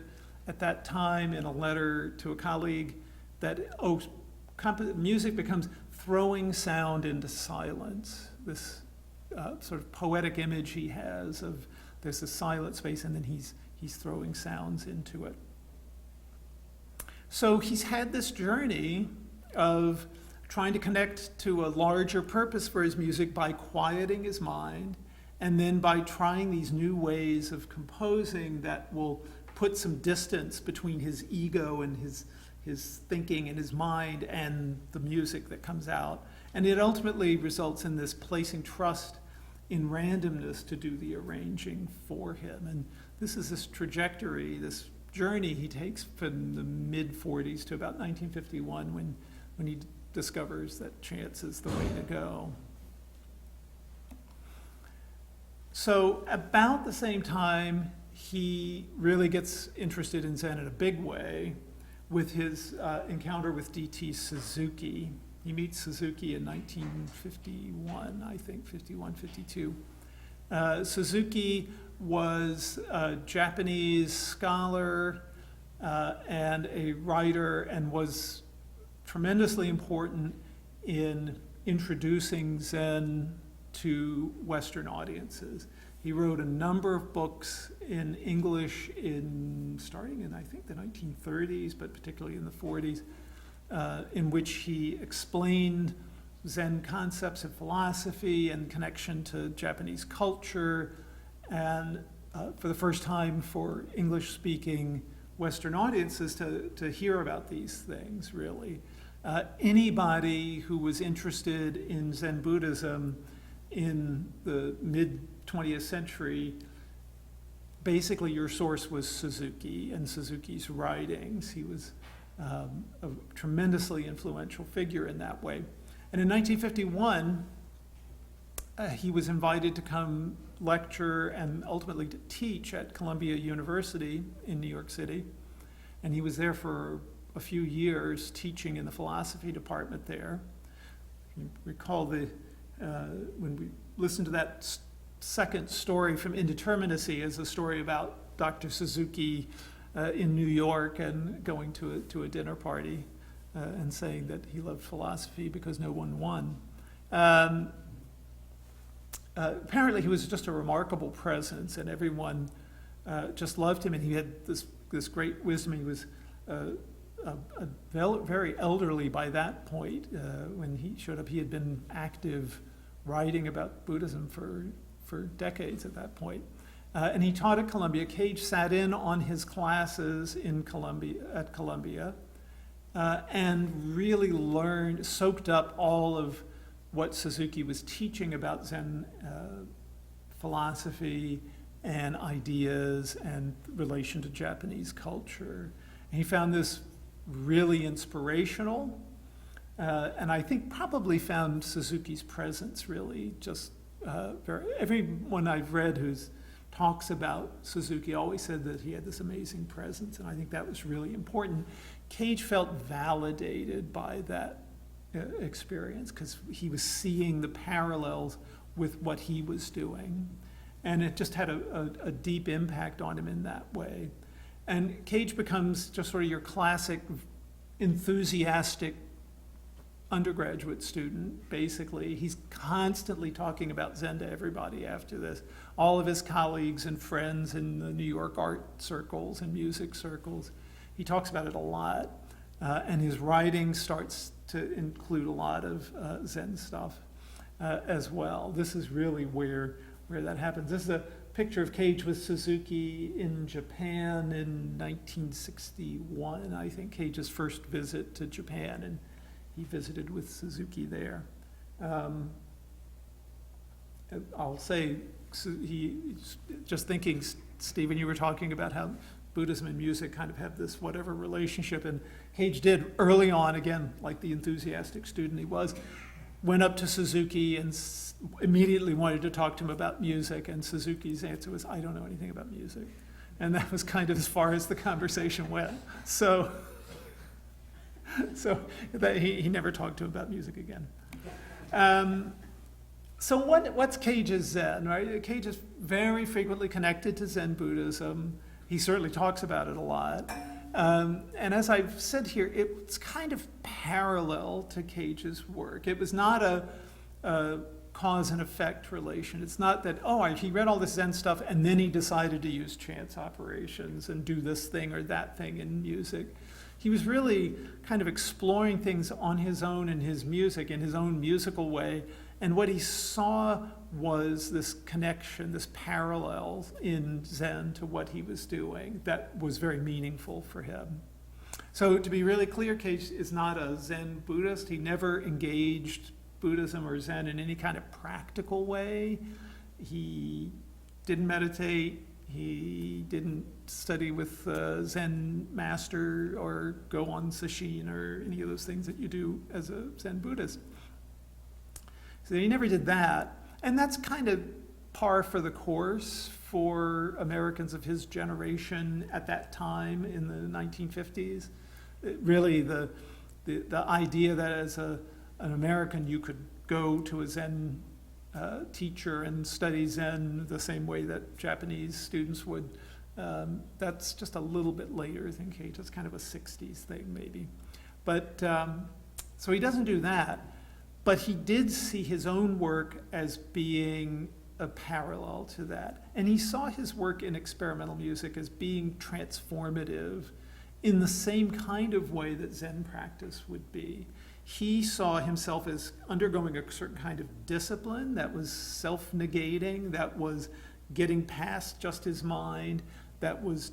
at that time in a letter to a colleague that music becomes throwing sound into silence, this sort of poetic image he has of there's a silent space and then he's throwing sounds into it. So he's had this journey of trying to connect to a larger purpose for his music by quieting his mind, and then by trying these new ways of composing that will put some distance between his ego and his thinking and his mind and the music that comes out. And it ultimately results in this placing trust in randomness to do the arranging for him. And this is this trajectory, this journey he takes from the mid-40s to about 1951 when he discovers that chance is the way to go. So about the same time, he really gets interested in Zen in a big way with his encounter with D.T. Suzuki. He meets Suzuki in 1951, I think, 51, 52. Suzuki was a Japanese scholar and a writer, and was tremendously important in introducing Zen to Western audiences. He wrote a number of books in English starting in, I think, the 1930s, but particularly in the 40s, in which he explained Zen concepts of philosophy and connection to Japanese culture, and for the first time for English-speaking Western audiences to hear about these things, really. Anybody who was interested in Zen Buddhism in the mid-20th century, basically your source was Suzuki and Suzuki's writings. He was a tremendously influential figure in that way. And in 1951, he was invited to come lecture and ultimately to teach at Columbia University in New York City. And he was there for a few years teaching in the philosophy department there. You recall when we listened to that second story from Indeterminacy as a story about Dr. Suzuki in New York and going to a dinner party and saying that he loved philosophy because no one won. Apparently he was just a remarkable presence, and everyone just loved him, and he had this great wisdom. He was very elderly by that point. When he showed up, he had been active writing about Buddhism for decades at that point. And he taught at Columbia. Cage sat in on his classes at Columbia, and really soaked up all of what Suzuki was teaching about Zen philosophy and ideas and relation to Japanese culture. And he found this really inspirational, and I think probably found Suzuki's presence really just everyone I've read who's talks about Suzuki always said that he had this amazing presence, and I think that was really important. Cage felt validated by that experience because he was seeing the parallels with what he was doing, and it just had a deep impact on him in that way. And Cage becomes just sort of your classic enthusiastic undergraduate student, basically. He's constantly talking about Zen to everybody after this. All of his colleagues and friends in the New York art circles and music circles. He talks about it a lot. And his writing starts to include a lot of Zen stuff as well. This is really where that happens. This is a picture of Cage with Suzuki in Japan in 1961. I think Cage's first visit to Japan, and he visited with Suzuki there. I'll say, just thinking, Stephen, you were talking about how Buddhism and music kind of have this whatever relationship, and Cage did early on, again, like the enthusiastic student he was, went up to Suzuki and immediately wanted to talk to him about music, and Suzuki's answer was, I don't know anything about music. And that was kind of as far as the conversation went. So that he never talked to him about music again. So what's Cage's Zen, right? Cage is very frequently connected to Zen Buddhism. He certainly talks about it a lot. And as I've said here, it's kind of parallel to Cage's work. It was not a cause and effect relation. It's not that, he read all this Zen stuff and then he decided to use chance operations and do this thing or that thing in music. He was really kind of exploring things on his own in his music, in his own musical way. And what he saw was this connection, this parallel in Zen to what he was doing that was very meaningful for him. So to be really clear, Cage is not a Zen Buddhist. He never engaged Buddhism or Zen in any kind of practical way. He didn't meditate. He didn't study with a Zen master or go on sesshin or any of those things that you do as a Zen Buddhist. So he never did that. And that's kind of par for the course for Americans of his generation at that time in the 1950s. Really, the idea that as an American you could go to a Zen teacher and study Zen the same way that Japanese students would, that's just a little bit later than Cage. It's kind of a 60s thing maybe. But so he doesn't do that. But he did see his own work as being a parallel to that. And he saw his work in experimental music as being transformative in the same kind of way that Zen practice would be. He saw himself as undergoing a certain kind of discipline that was self-negating, that was getting past just his mind, that was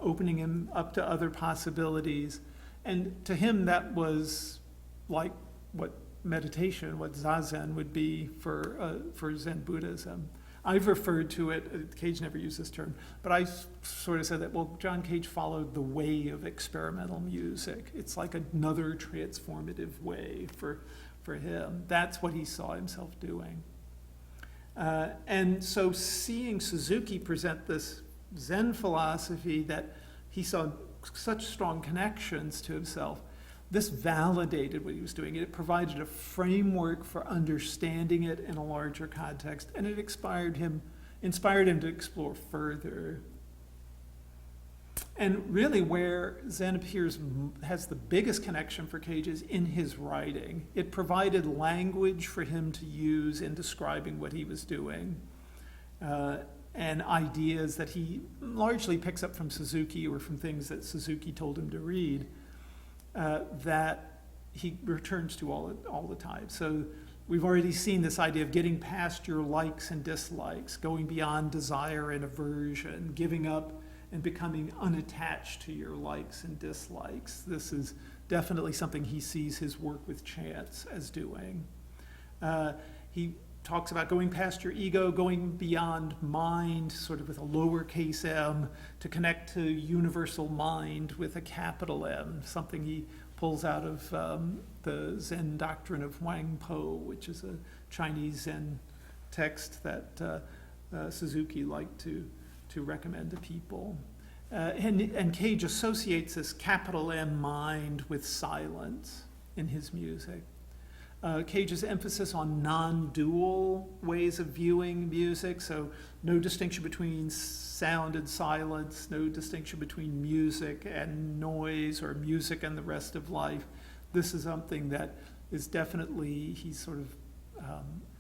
opening him up to other possibilities. And to him, that was like what meditation, what Zazen would be for Zen Buddhism. I've referred to it, Cage never used this term, but I sort of said that, well, John Cage followed the way of experimental music. It's like another transformative way for him. That's what he saw himself doing. And so seeing Suzuki present this Zen philosophy that he saw such strong connections to himself, this validated what he was doing. It provided a framework for understanding it in a larger context, and it inspired him to explore further. And really where Zen has the biggest connection for Cage is in his writing. It provided language for him to use in describing what he was doing, and ideas that he largely picks up from Suzuki or from things that Suzuki told him to read. That he returns to all the time. So we've already seen this idea of getting past your likes and dislikes, going beyond desire and aversion, giving up and becoming unattached to your likes and dislikes. This is definitely something he sees his work with chants as doing. He talks about going past your ego, going beyond mind, sort of with a lowercase m, to connect to universal mind with a capital M, something he pulls out of the Zen doctrine of Wang Po, which is a Chinese Zen text that Suzuki liked to recommend to people. And Cage associates this capital M mind with silence in his music. Cage's emphasis on non-dual ways of viewing music, so no distinction between sound and silence, no distinction between music and noise or music and the rest of life. This is something that is definitely, he's sort of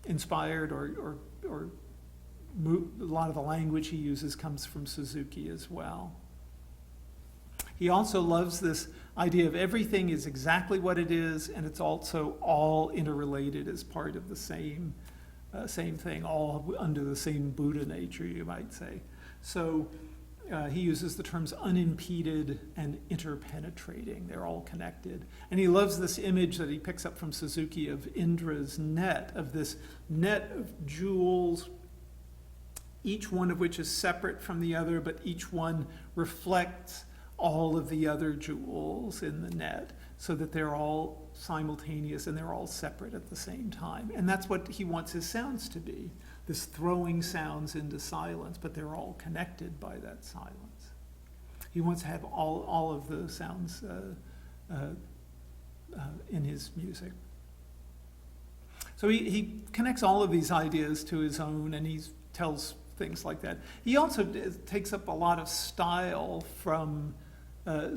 inspired or a lot of the language he uses comes from Suzuki as well. He also loves this idea of everything is exactly what it is, and it's also all interrelated as part of the same thing, all under the same Buddha nature, you might say. So he uses the terms unimpeded and interpenetrating. They're all connected. And he loves this image that he picks up from Suzuki of Indra's net, of this net of jewels, each one of which is separate from the other, but each one reflects all of the other jewels in the net, so that they're all simultaneous and they're all separate at the same time. And that's what he wants his sounds to be, this throwing sounds into silence, but they're all connected by that silence. He wants to have all of the sounds in his music. So he connects all of these ideas to his own, and he tells things like that. He also takes up a lot of style from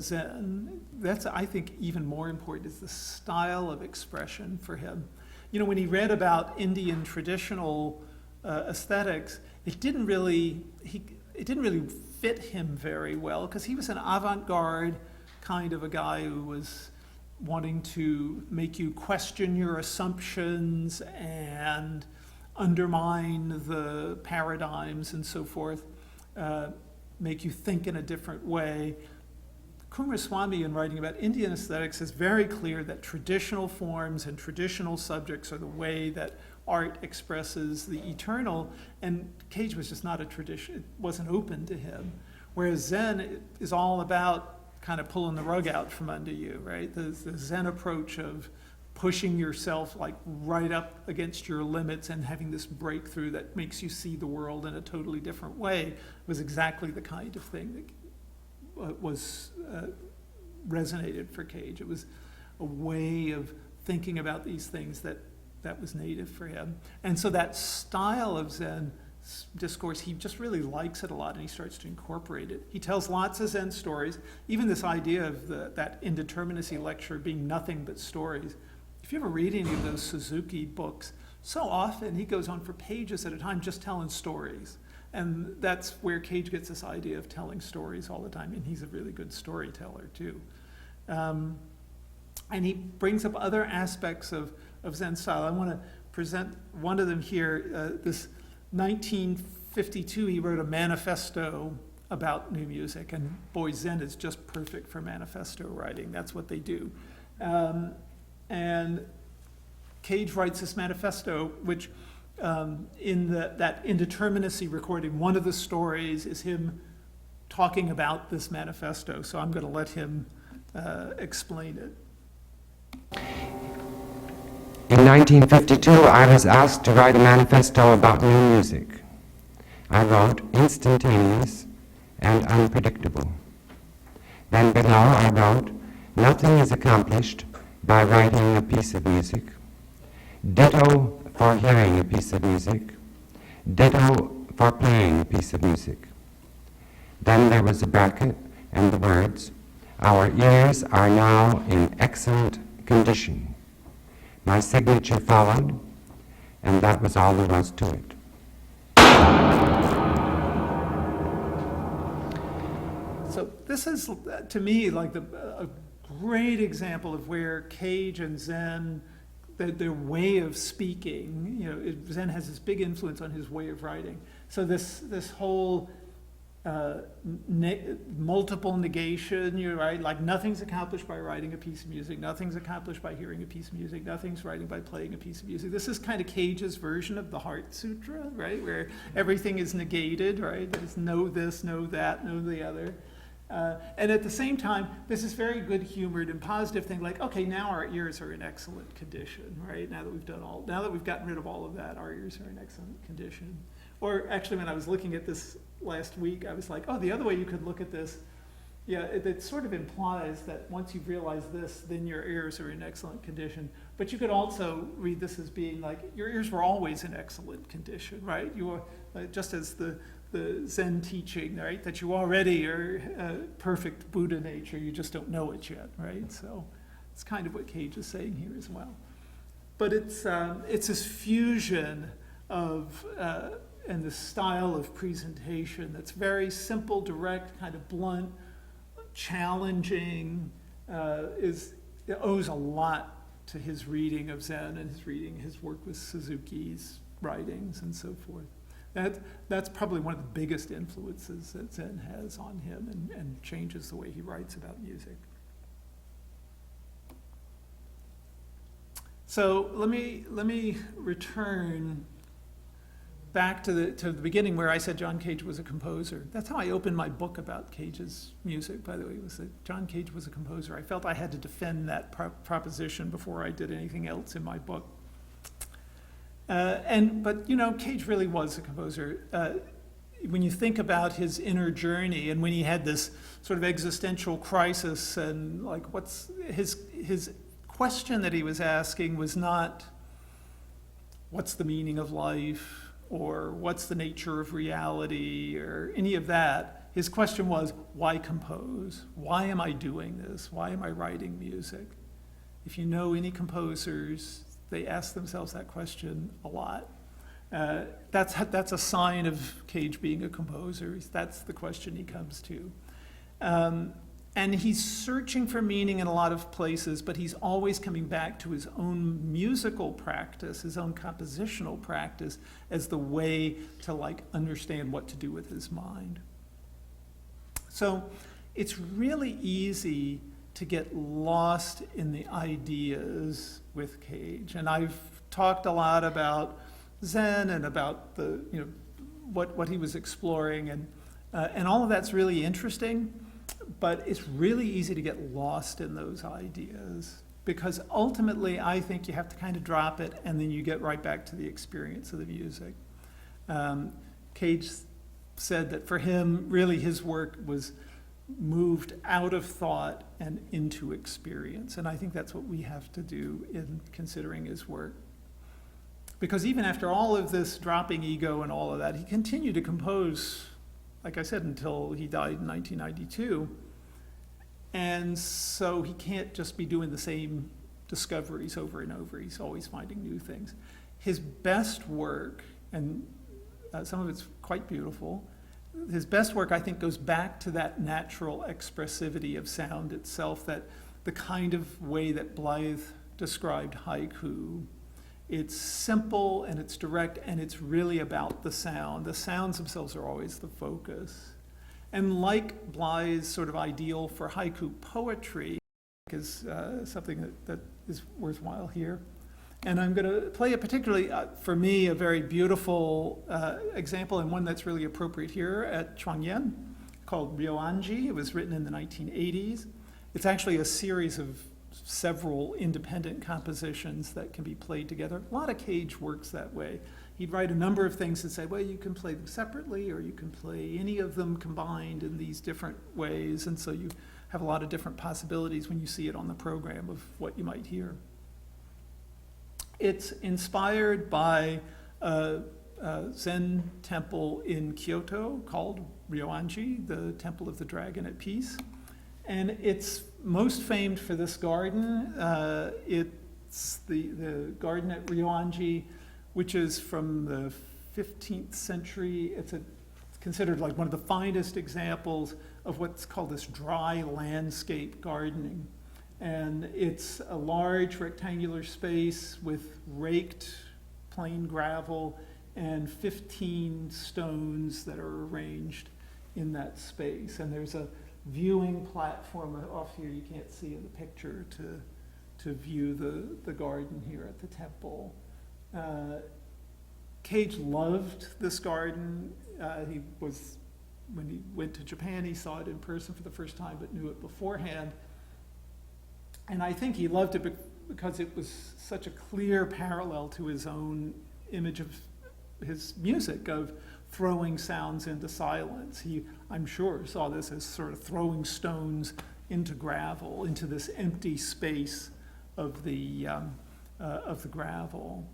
Zen. That's, I think, even more important, is the style of expression for him. You know, when he read about Indian traditional aesthetics, it didn't really fit him very well, because he was an avant-garde kind of a guy who was wanting to make you question your assumptions and undermine the paradigms and so forth, make you think in a different way. Coomaraswamy, in writing about Indian aesthetics, is very clear that traditional forms and traditional subjects are the way that art expresses the eternal, and Cage was just not a tradition, it wasn't open to him. Whereas Zen is all about kind of pulling the rug out from under you, right? The Zen approach of pushing yourself like right up against your limits and having this breakthrough that makes you see the world in a totally different way was exactly the kind of thing that resonated for Cage. It was a way of thinking about these things that was native for him. And so that style of Zen discourse, he just really likes it a lot, and he starts to incorporate it. He tells lots of Zen stories, even this idea of that indeterminacy lecture being nothing but stories. If you ever read any of those Suzuki books, so often he goes on for pages at a time just telling stories. And that's where Cage gets this idea of telling stories all the time, and he's a really good storyteller too. And he brings up other aspects of Zen style. I want to present one of them here. This 1952, he wrote a manifesto about new music, and boy, Zen is just perfect for manifesto writing. That's what they do. And Cage writes this manifesto, which in that indeterminacy recording, one of the stories is him talking about this manifesto. So I'm going to let him explain it. In 1952, I was asked to write a manifesto about new music. I wrote instantaneous and unpredictable. Then below I wrote, nothing is accomplished by writing a piece of music. Ditto for hearing a piece of music. Ditto for playing a piece of music. Then there was a bracket and the words, our ears are now in excellent condition. My signature followed, and that was all there was to it. So this is, to me, like a great example of where Cage and Zen, their way of speaking, Zen has this big influence on his way of writing. So this whole multiple negation, you're right, like nothing's accomplished by writing a piece of music, nothing's accomplished by hearing a piece of music, nothing's writing by playing a piece of music. This is kind of Cage's version of the Heart Sutra, right, where everything is negated, right? There's no this, no that, no the other. And at the same time, this is very good humored and positive thing, like, okay, now our ears are in excellent condition, right? Now that we've gotten rid of all of that, our ears are in excellent condition. Or actually, when I was looking at this last week, I was like, oh, the other way you could look at this, yeah, it sort of implies that once you've realized this, then your ears are in excellent condition. But you could also read this as being like, your ears were always in excellent condition, right? You were, just as the Zen teaching, right, that you already are perfect Buddha nature, you just don't know it yet, right? So it's kind of what Cage is saying here as well. But it's this fusion of and the style of presentation that's very simple, direct, kind of blunt, challenging, it owes a lot to his reading of Zen and his work with Suzuki's writings and so forth. That's probably one of the biggest influences that Zen has on him and changes the way he writes about music. So let me return back to the beginning where I said John Cage was a composer. That's how I opened my book about Cage's music, by the way, was that John Cage was a composer. I felt I had to defend that proposition before I did anything else in my book. But Cage really was a composer. When you think about his inner journey and when he had this sort of existential crisis and like what's his question that he was asking was not what's the meaning of life or what's the nature of reality or any of that. His question was, why compose? Why am I doing this? Why am I writing music? If you know any composers, they ask themselves that question a lot. That's a sign of Cage being a composer. That's the question he comes to. And he's searching for meaning in a lot of places, but he's always coming back to his own musical practice, his own compositional practice, as the way to like understand what to do with his mind. So it's really easy to get lost in the ideas with Cage. And I've talked a lot about Zen and about the, what he was exploring, and all of that's really interesting. But it's really easy to get lost in those ideas, because ultimately I think you have to kind of drop it and then you get right back to the experience of the music. Cage said that for him, really his work was moved out of thought and into experience. And I think that's what we have to do in considering his work. Because even after all of this dropping ego and all of that, he continued to compose, like I said, until he died in 1992. And so he can't just be doing the same discoveries over and over. He's always finding new things. His best work, and some of it's quite beautiful, his best work, I think, goes back to that natural expressivity of sound itself, that the kind of way that Blythe described haiku. It's simple and it's direct and it's really about the sound. The sounds themselves are always the focus. And like Blythe's sort of ideal for haiku poetry is something that is worthwhile here. And I'm going to play a particularly, for me, a very beautiful example, and one that's really appropriate here at Chuangyan, called Ryoanji. It was written in the 1980s. It's actually a series of several independent compositions that can be played together. A lot of Cage works that way. He'd write a number of things and say, well, you can play them separately, or you can play any of them combined in these different ways. And so you have a lot of different possibilities when you see it on the program of what you might hear. It's inspired by a Zen temple in Kyoto called Ryoanji, the Temple of the Dragon at Peace. And it's most famed for this garden. It's the garden at Ryoanji, which is from the 15th century. It's considered like one of the finest examples of what's called this dry landscape gardening. And it's a large rectangular space with raked plain gravel and 15 stones that are arranged in that space. And there's a viewing platform off here you can't see in the picture to view the garden here at the temple. Cage loved this garden. When he went to Japan, he saw it in person for the first time, but knew it beforehand. And I think he loved it because it was such a clear parallel to his own image of his music, of throwing sounds into silence. He, I'm sure, saw this as sort of throwing stones into gravel, into this empty space of the gravel.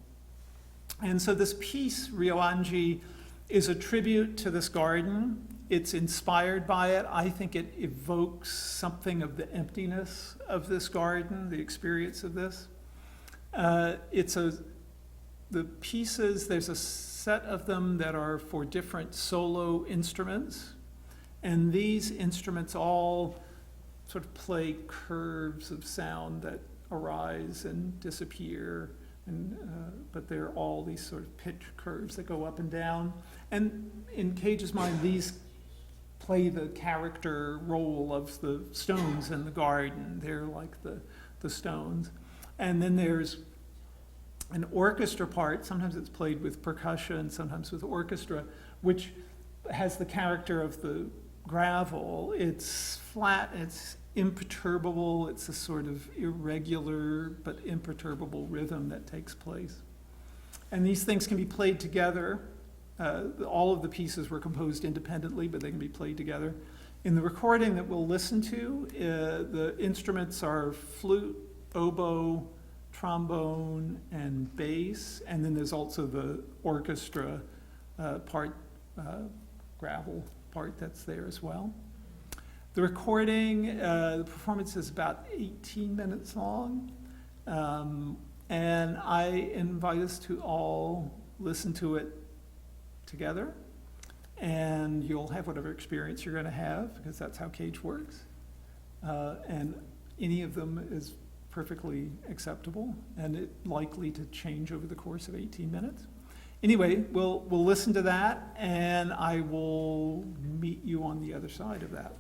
And so this piece, Ryoanji, is a tribute to this garden. It's inspired by it. I think it evokes something of the emptiness of this garden, the experience of this. The pieces, there's a set of them that are for different solo instruments. And these instruments all sort of play curves of sound that arise and disappear. But they're all these sort of pitch curves that go up and down. And in Cage's mind, these play the character role of the stones in the garden. They're like the stones. And then there's an orchestra part. Sometimes it's played with percussion, sometimes with orchestra, which has the character of the gravel. It's flat, it's imperturbable, it's a sort of irregular but imperturbable rhythm that takes place. And these things can be played together. All of the pieces were composed independently, but they can be played together. In the recording that we'll listen to, the instruments are flute, oboe, trombone, and bass, and then there's also the orchestra part, gravel part that's there as well. The recording, the performance is about 18 minutes long, and I invite us to all listen to it together, and you'll have whatever experience you're going to have, because that's how Cage works. And any of them is perfectly acceptable and likely to change over the course of 18 minutes. Anyway, we'll listen to that, and I will meet you on the other side of that.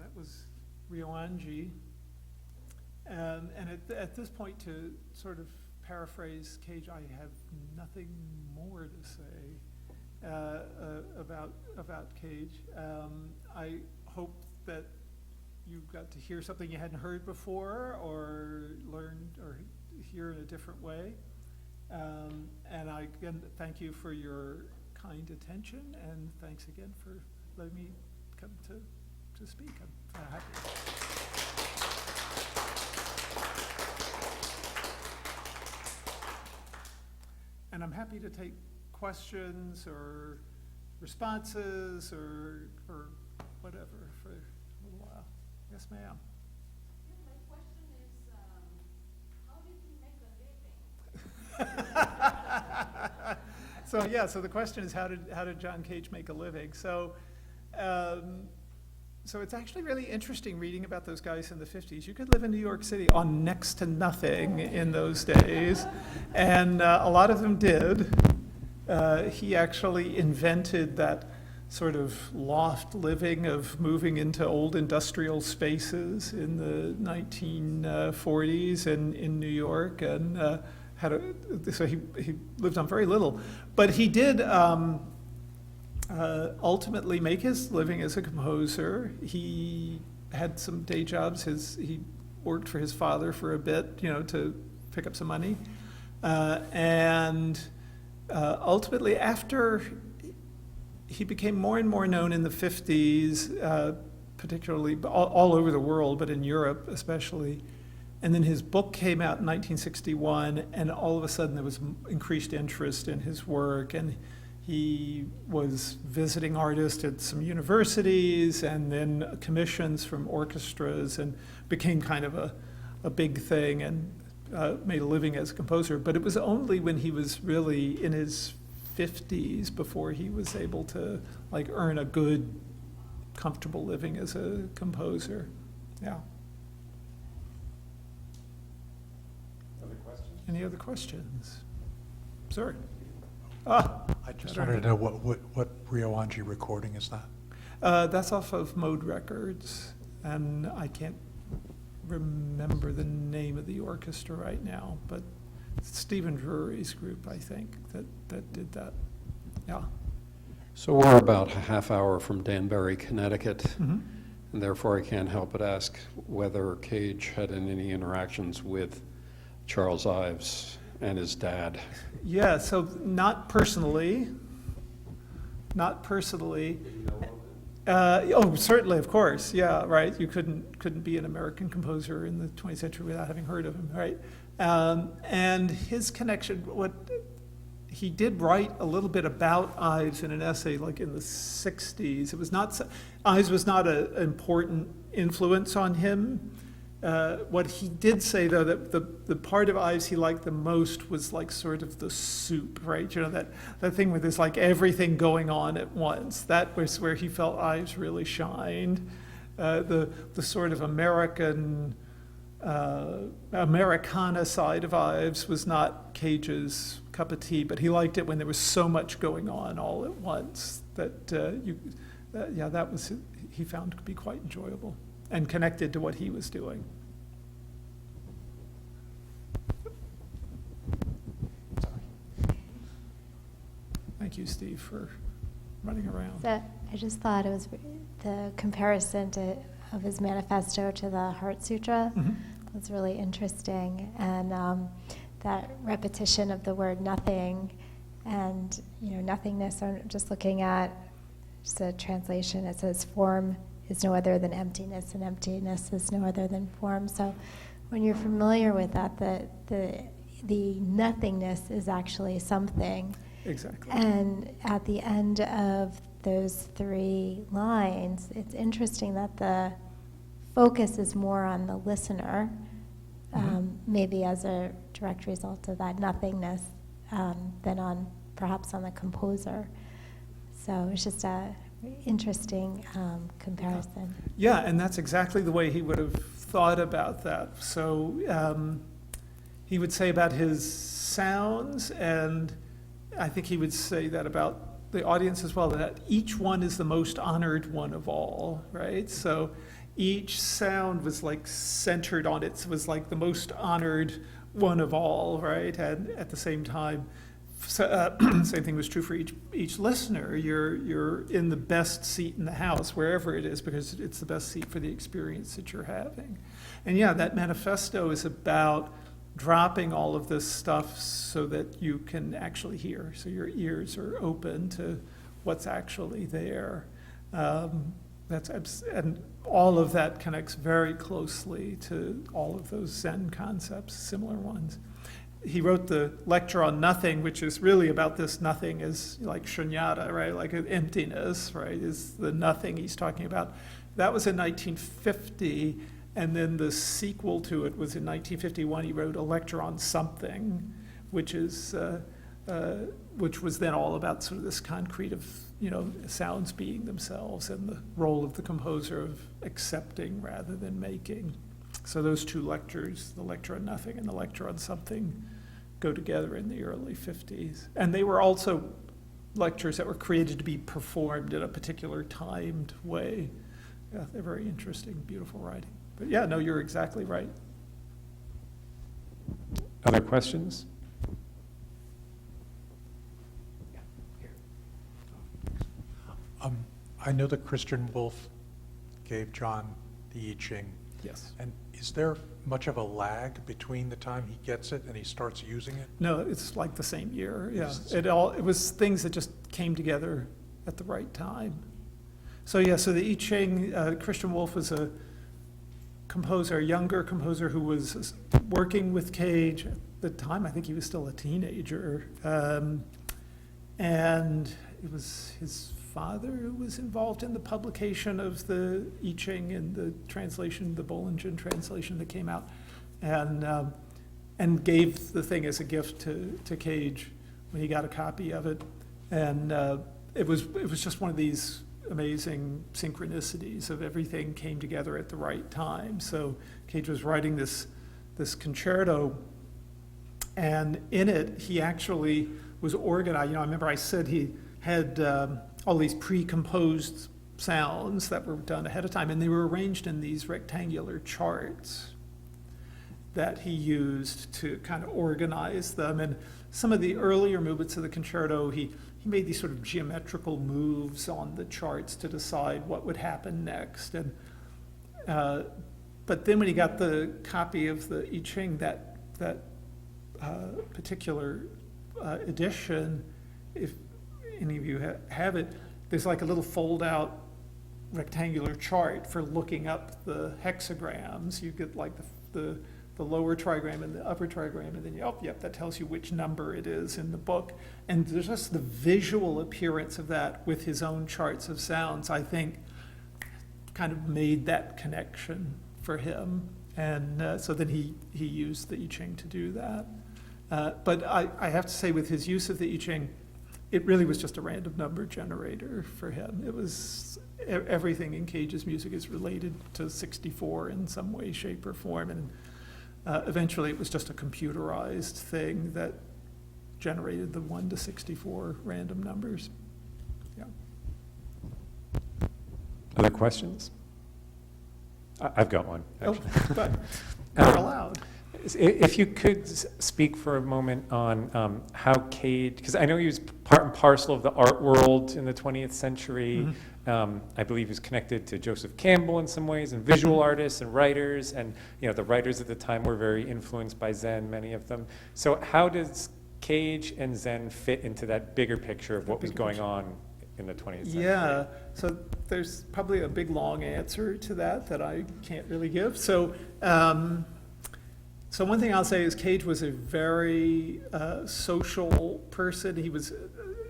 that was Ryoanji. And at this point, to sort of paraphrase Cage, I have nothing more to say about Cage. I hope that you got to hear something you hadn't heard before, or learned or hear in a different way. And I again thank you for your kind attention, and thanks again for letting me come to speak. I'm happy. And I'm happy to take questions or responses or whatever for a little while. Yes, ma'am. Yeah, my question is, how did he make a living? So the question is, how did John Cage make a living? So it's actually really interesting reading about those guys in the 50s. You could live in New York City on next to nothing in those days, and a lot of them did. He actually invented that sort of loft living of moving into old industrial spaces in the 1940s in New York, and so he lived on very little. But he did ultimately make his living as a composer. He had some day jobs. He worked for his father for a bit, to pick up some money. And ultimately, after he became more and more known in the 50s, particularly all over the world, but in Europe especially. And then his book came out in 1961, and all of a sudden there was increased interest in his work, and he was visiting artists at some universities, and then commissions from orchestras, and became kind of a big thing, and made a living as a composer. But it was only when he was really in his 50s before he was able to earn a good, comfortable living as a composer. Yeah. Other questions? Any other questions? Sir? I just wanted to know what Ryoanji recording is that? That's off of Mode Records, and I can't remember the name of the orchestra right now, but it's Stephen Drury's group, I think, that did that. Yeah. So we're about a half hour from Danbury, Connecticut, Mm-hmm. and therefore I can't help but ask whether Cage had any interactions with Charles Ives and his dad. Yeah, so not personally. Certainly, of course. Yeah, right. You couldn't be an American composer in the 20th century without having heard of him, right? And his connection, he did write a little bit about Ives in an essay in the 60s. It was not, Ives was not an important influence on him. What he did say, though, that the part of Ives he liked the most was sort of the soup, right? That thing where there's everything going on at once. That was where he felt Ives really shined. The sort of Americana side of Ives was not Cage's cup of tea, but he liked it when there was so much going on all at once that was he found to be quite enjoyable and connected to what he was doing. Thank you, Steve, for running around. So I just thought it was the comparison of his manifesto to the Heart Sutra Mhm. was really interesting, and that repetition of the word nothing and nothingness. I'm just looking at just a translation. It says form is no other than emptiness, and emptiness is no other than form. So when you're familiar with that, the nothingness is actually something. Exactly. And at the end of those 3 lines, it's interesting that the focus is more on the listener, maybe as a direct result of that nothingness, than perhaps on the composer. So it's just a interesting comparison. Yeah, and that's exactly the way he would have thought about that. So he would say about his sounds, and I think he would say that about the audience as well, that each one is the most honored one of all, right? So each sound was like centered on it, was like the most honored one of all, right? And at the same time, same thing was true for each listener. You're in the best seat in the house, wherever it is, because it's the best seat for the experience that you're having. And yeah, that manifesto is about dropping all of this stuff so that you can actually hear, so your ears are open to what's actually there. And all of that connects very closely to all of those Zen concepts, similar ones. He wrote the lecture on nothing, which is really about this nothing is like shunyata, right? Like an emptiness, right? Is the nothing he's talking about. That was in 1950, and then the sequel to it was in 1951. He wrote a lecture on something, which was then all about sort of this concrete of, sounds being themselves and the role of the composer of accepting rather than making. So those two lectures, the lecture on nothing and the lecture on something, go together in the early 50s. And they were also lectures that were created to be performed in a particular timed way. Yeah, they're very interesting, beautiful writing. But yeah, no, you're exactly right. Other questions? I know that Christian Wolff gave John the I Ching. Yes. And is there much of a lag between the time he gets it and he starts using it? No, it's like the same year, yeah. It's- It was things that just came together at the right time. So yeah, so the I Ching, Christian Wolff was a composer, a younger composer who was working with Cage. At the time, I think he was still a teenager. And it was his father who was involved in the publication of the I Ching and the translation, the Bollingen translation that came out, and gave the thing as a gift to Cage when he got a copy of it. And it was just one of these amazing synchronicities of everything came together at the right time. So Cage was writing this concerto, and in it he actually was organized. I remember I said he had all these pre-composed sounds that were done ahead of time, and they were arranged in these rectangular charts that he used to kind of organize them. And some of the earlier movements of the concerto, he made these sort of geometrical moves on the charts to decide what would happen next. And but then when he got the copy of the I Ching, that particular edition, if any of you have it, there's like a little fold-out rectangular chart for looking up the hexagrams. You get like the lower trigram and the upper trigram, and then yep, that tells you which number it is in the book. And there's just the visual appearance of that with his own charts of sounds, I think, kind of made that connection for him. And so then he used the I Ching to do that. But I have to say, with his use of the I Ching, it really was just a random number generator for him. It was everything in Cage's music is related to 64 in some way, shape, or form. And eventually it was just a computerized thing that generated the 1 to 64 random numbers. Yeah. Other questions? I've got one, Oh, actually. but you're allowed. If you could speak for a moment on how Cage, because I know he was part and parcel of the art world in the 20th century. I believe he was connected to Joseph Campbell in some ways, and visual artists and writers, and the writers at the time were very influenced by Zen, many of them. So how does Cage and Zen fit into that bigger picture of what was going on in the 20th century? Yeah, so there's probably a big long answer to that I can't really give. So so one thing I'll say is Cage was a very social person. He was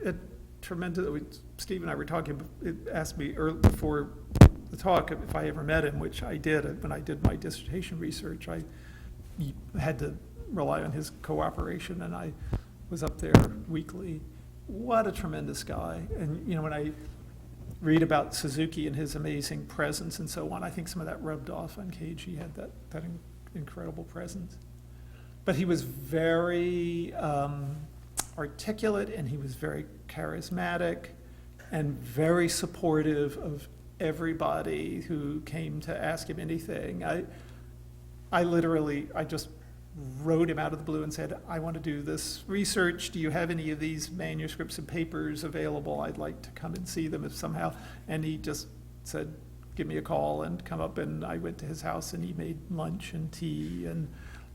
a tremendous, Steve and I were talking, asked me before the talk if I ever met him, which I did. When I did my dissertation research, I had to rely on his cooperation, and I was up there weekly. What a tremendous guy. And when I read about Suzuki and his amazing presence and so on, I think some of that rubbed off on Cage. He had that incredible presence. But he was very articulate, and he was very charismatic and very supportive of everybody who came to ask him anything. I just wrote him out of the blue and said, I want to do this research. Do you have any of these manuscripts and papers available? I'd like to come and see them if somehow. And he just said, give me a call and come up. And I went to his house and he made lunch and tea and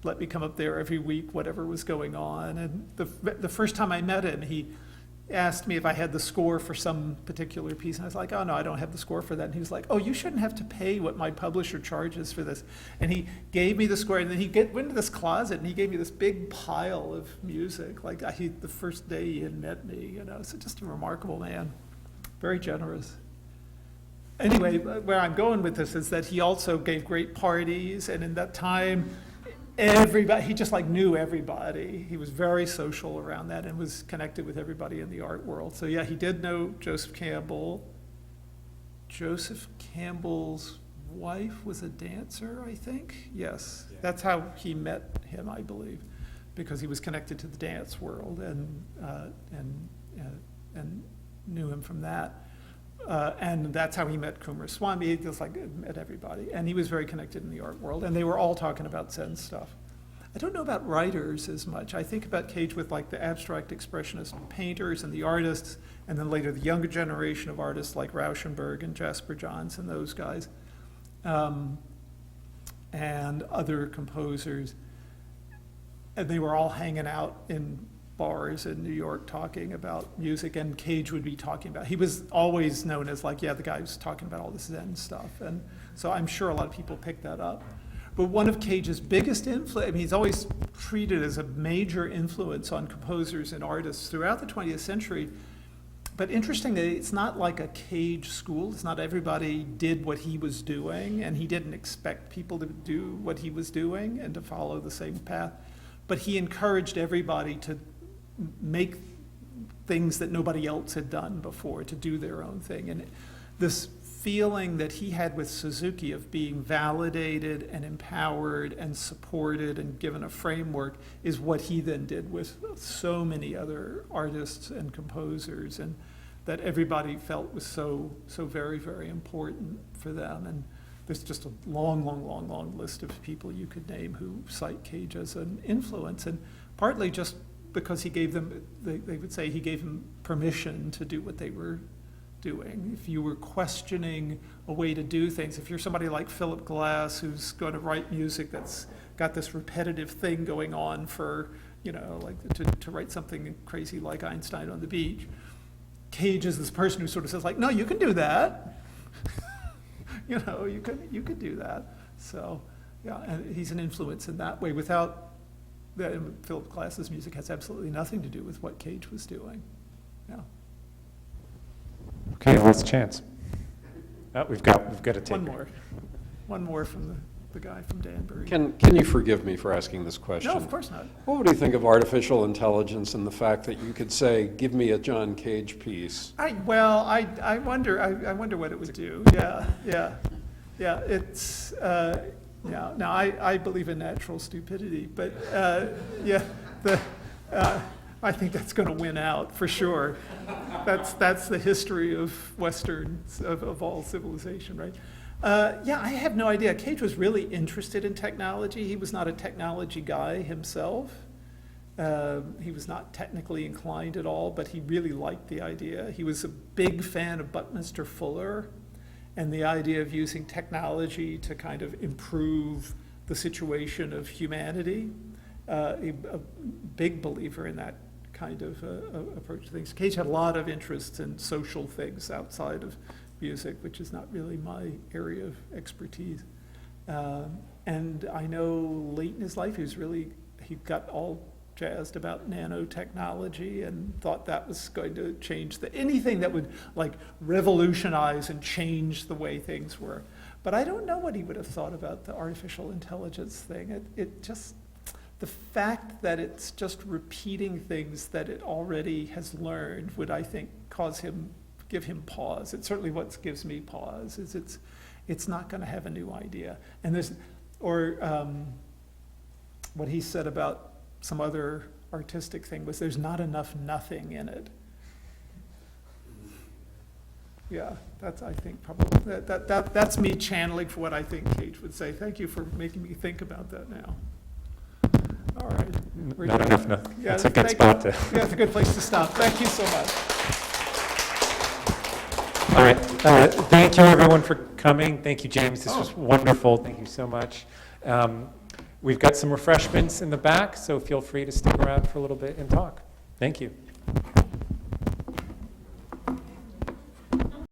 let me come up there every week, whatever was going on. And the first time I met him, he asked me if I had the score for some particular piece. And I was like, oh, no, I don't have the score for that. And he was like, oh, you shouldn't have to pay what my publisher charges for this. And he gave me the score. And then he went into this closet and he gave me this big pile of music, like the first day he had met me. You know, so just a remarkable man, very generous. Anyway, where I'm going with this is that he also gave great parties. And in that time, he just like knew everybody. He was very social around that and was connected with everybody in the art world. So yeah, he did know Joseph Campbell. Joseph Campbell's wife was a dancer, I think. Yes, that's how he met him, I believe, because he was connected to the dance world and knew him from that. And that's how he met Coomaraswamy. He just like met everybody. And he was very connected in the art world. And they were all talking about Zen stuff. I don't know about writers as much. I think about Cage with like the abstract expressionist painters and the artists, and then later the younger generation of artists like Rauschenberg and Jasper Johns and those guys, and other composers. And they were all hanging out in bars in New York talking about music, and Cage would be talking about, he was always known as like, yeah, the guy who's talking about all this Zen stuff. And so I'm sure a lot of people picked that up. But one of Cage's biggest influence, I mean, he's always treated as a major influence on composers and artists throughout the 20th century. But interestingly, it's not like a Cage school. It's not everybody did what he was doing, and he didn't expect people to do what he was doing and to follow the same path. But he encouraged everybody to make things that nobody else had done before, to do their own thing. And this feeling that he had with Suzuki of being validated and empowered and supported and given a framework is what he then did with so many other artists and composers, and that everybody felt was so very, very important for them. And there's just a long list of people you could name who cite Cage as an influence, and partly just because he gave them, they would say he gave them permission to do what they were doing. If you were questioning a way to do things, if you're somebody like Philip Glass who's going to write music that's got this repetitive thing going on for, you know, like to write something crazy like Einstein on the Beach, Cage is this person who sort of says like, no, you can do that. You know, you could do that. So yeah, and he's an influence in that way. Without that, Philip Glass's music has absolutely nothing to do with what Cage was doing. Yeah. Okay, last chance. Oh, we've got to take One more from the guy from Danbury. Can you forgive me for asking this question? No, of course not. What would you think of artificial intelligence and the fact that you could say, give me a John Cage piece? I wonder what it would do. Yeah. It's Now I believe in natural stupidity, but I think that's going to win out for sure. That's the history of of all civilization, right? I have no idea. Cage was really interested in technology. He was not a technology guy himself. He was not technically inclined at all, but he really liked the idea. He was a big fan of Buckminster Fuller and the idea of using technology to kind of improve the situation of humanity. A big believer in that kind of approach to things. Cage had a lot of interests in social things outside of music, which is not really my area of expertise. And I know late in his life, he got all jazzed about nanotechnology and thought that was going to change anything that would like revolutionize and change the way things were. But I don't know what he would have thought about the artificial intelligence thing. It just, the fact that it's just repeating things that it already has learned would, I think, give him pause. It's certainly what gives me pause, is it's not going to have a new idea. And what he said about some other artistic thing was there's not enough nothing in it. Yeah, that's, I think, probably, that's me channeling for what I think Cage would say. Thank you for making me think about that now. All right. We're Not done. enough, no. Yeah, That's a good thank- spot to. Yeah, it's a good place to stop. Thank you so much. All right, thank you everyone for coming. Thank you, James, this was wonderful, thank you so much. We've got some refreshments in the back, so feel free to stick around for a little bit and talk. Thank you.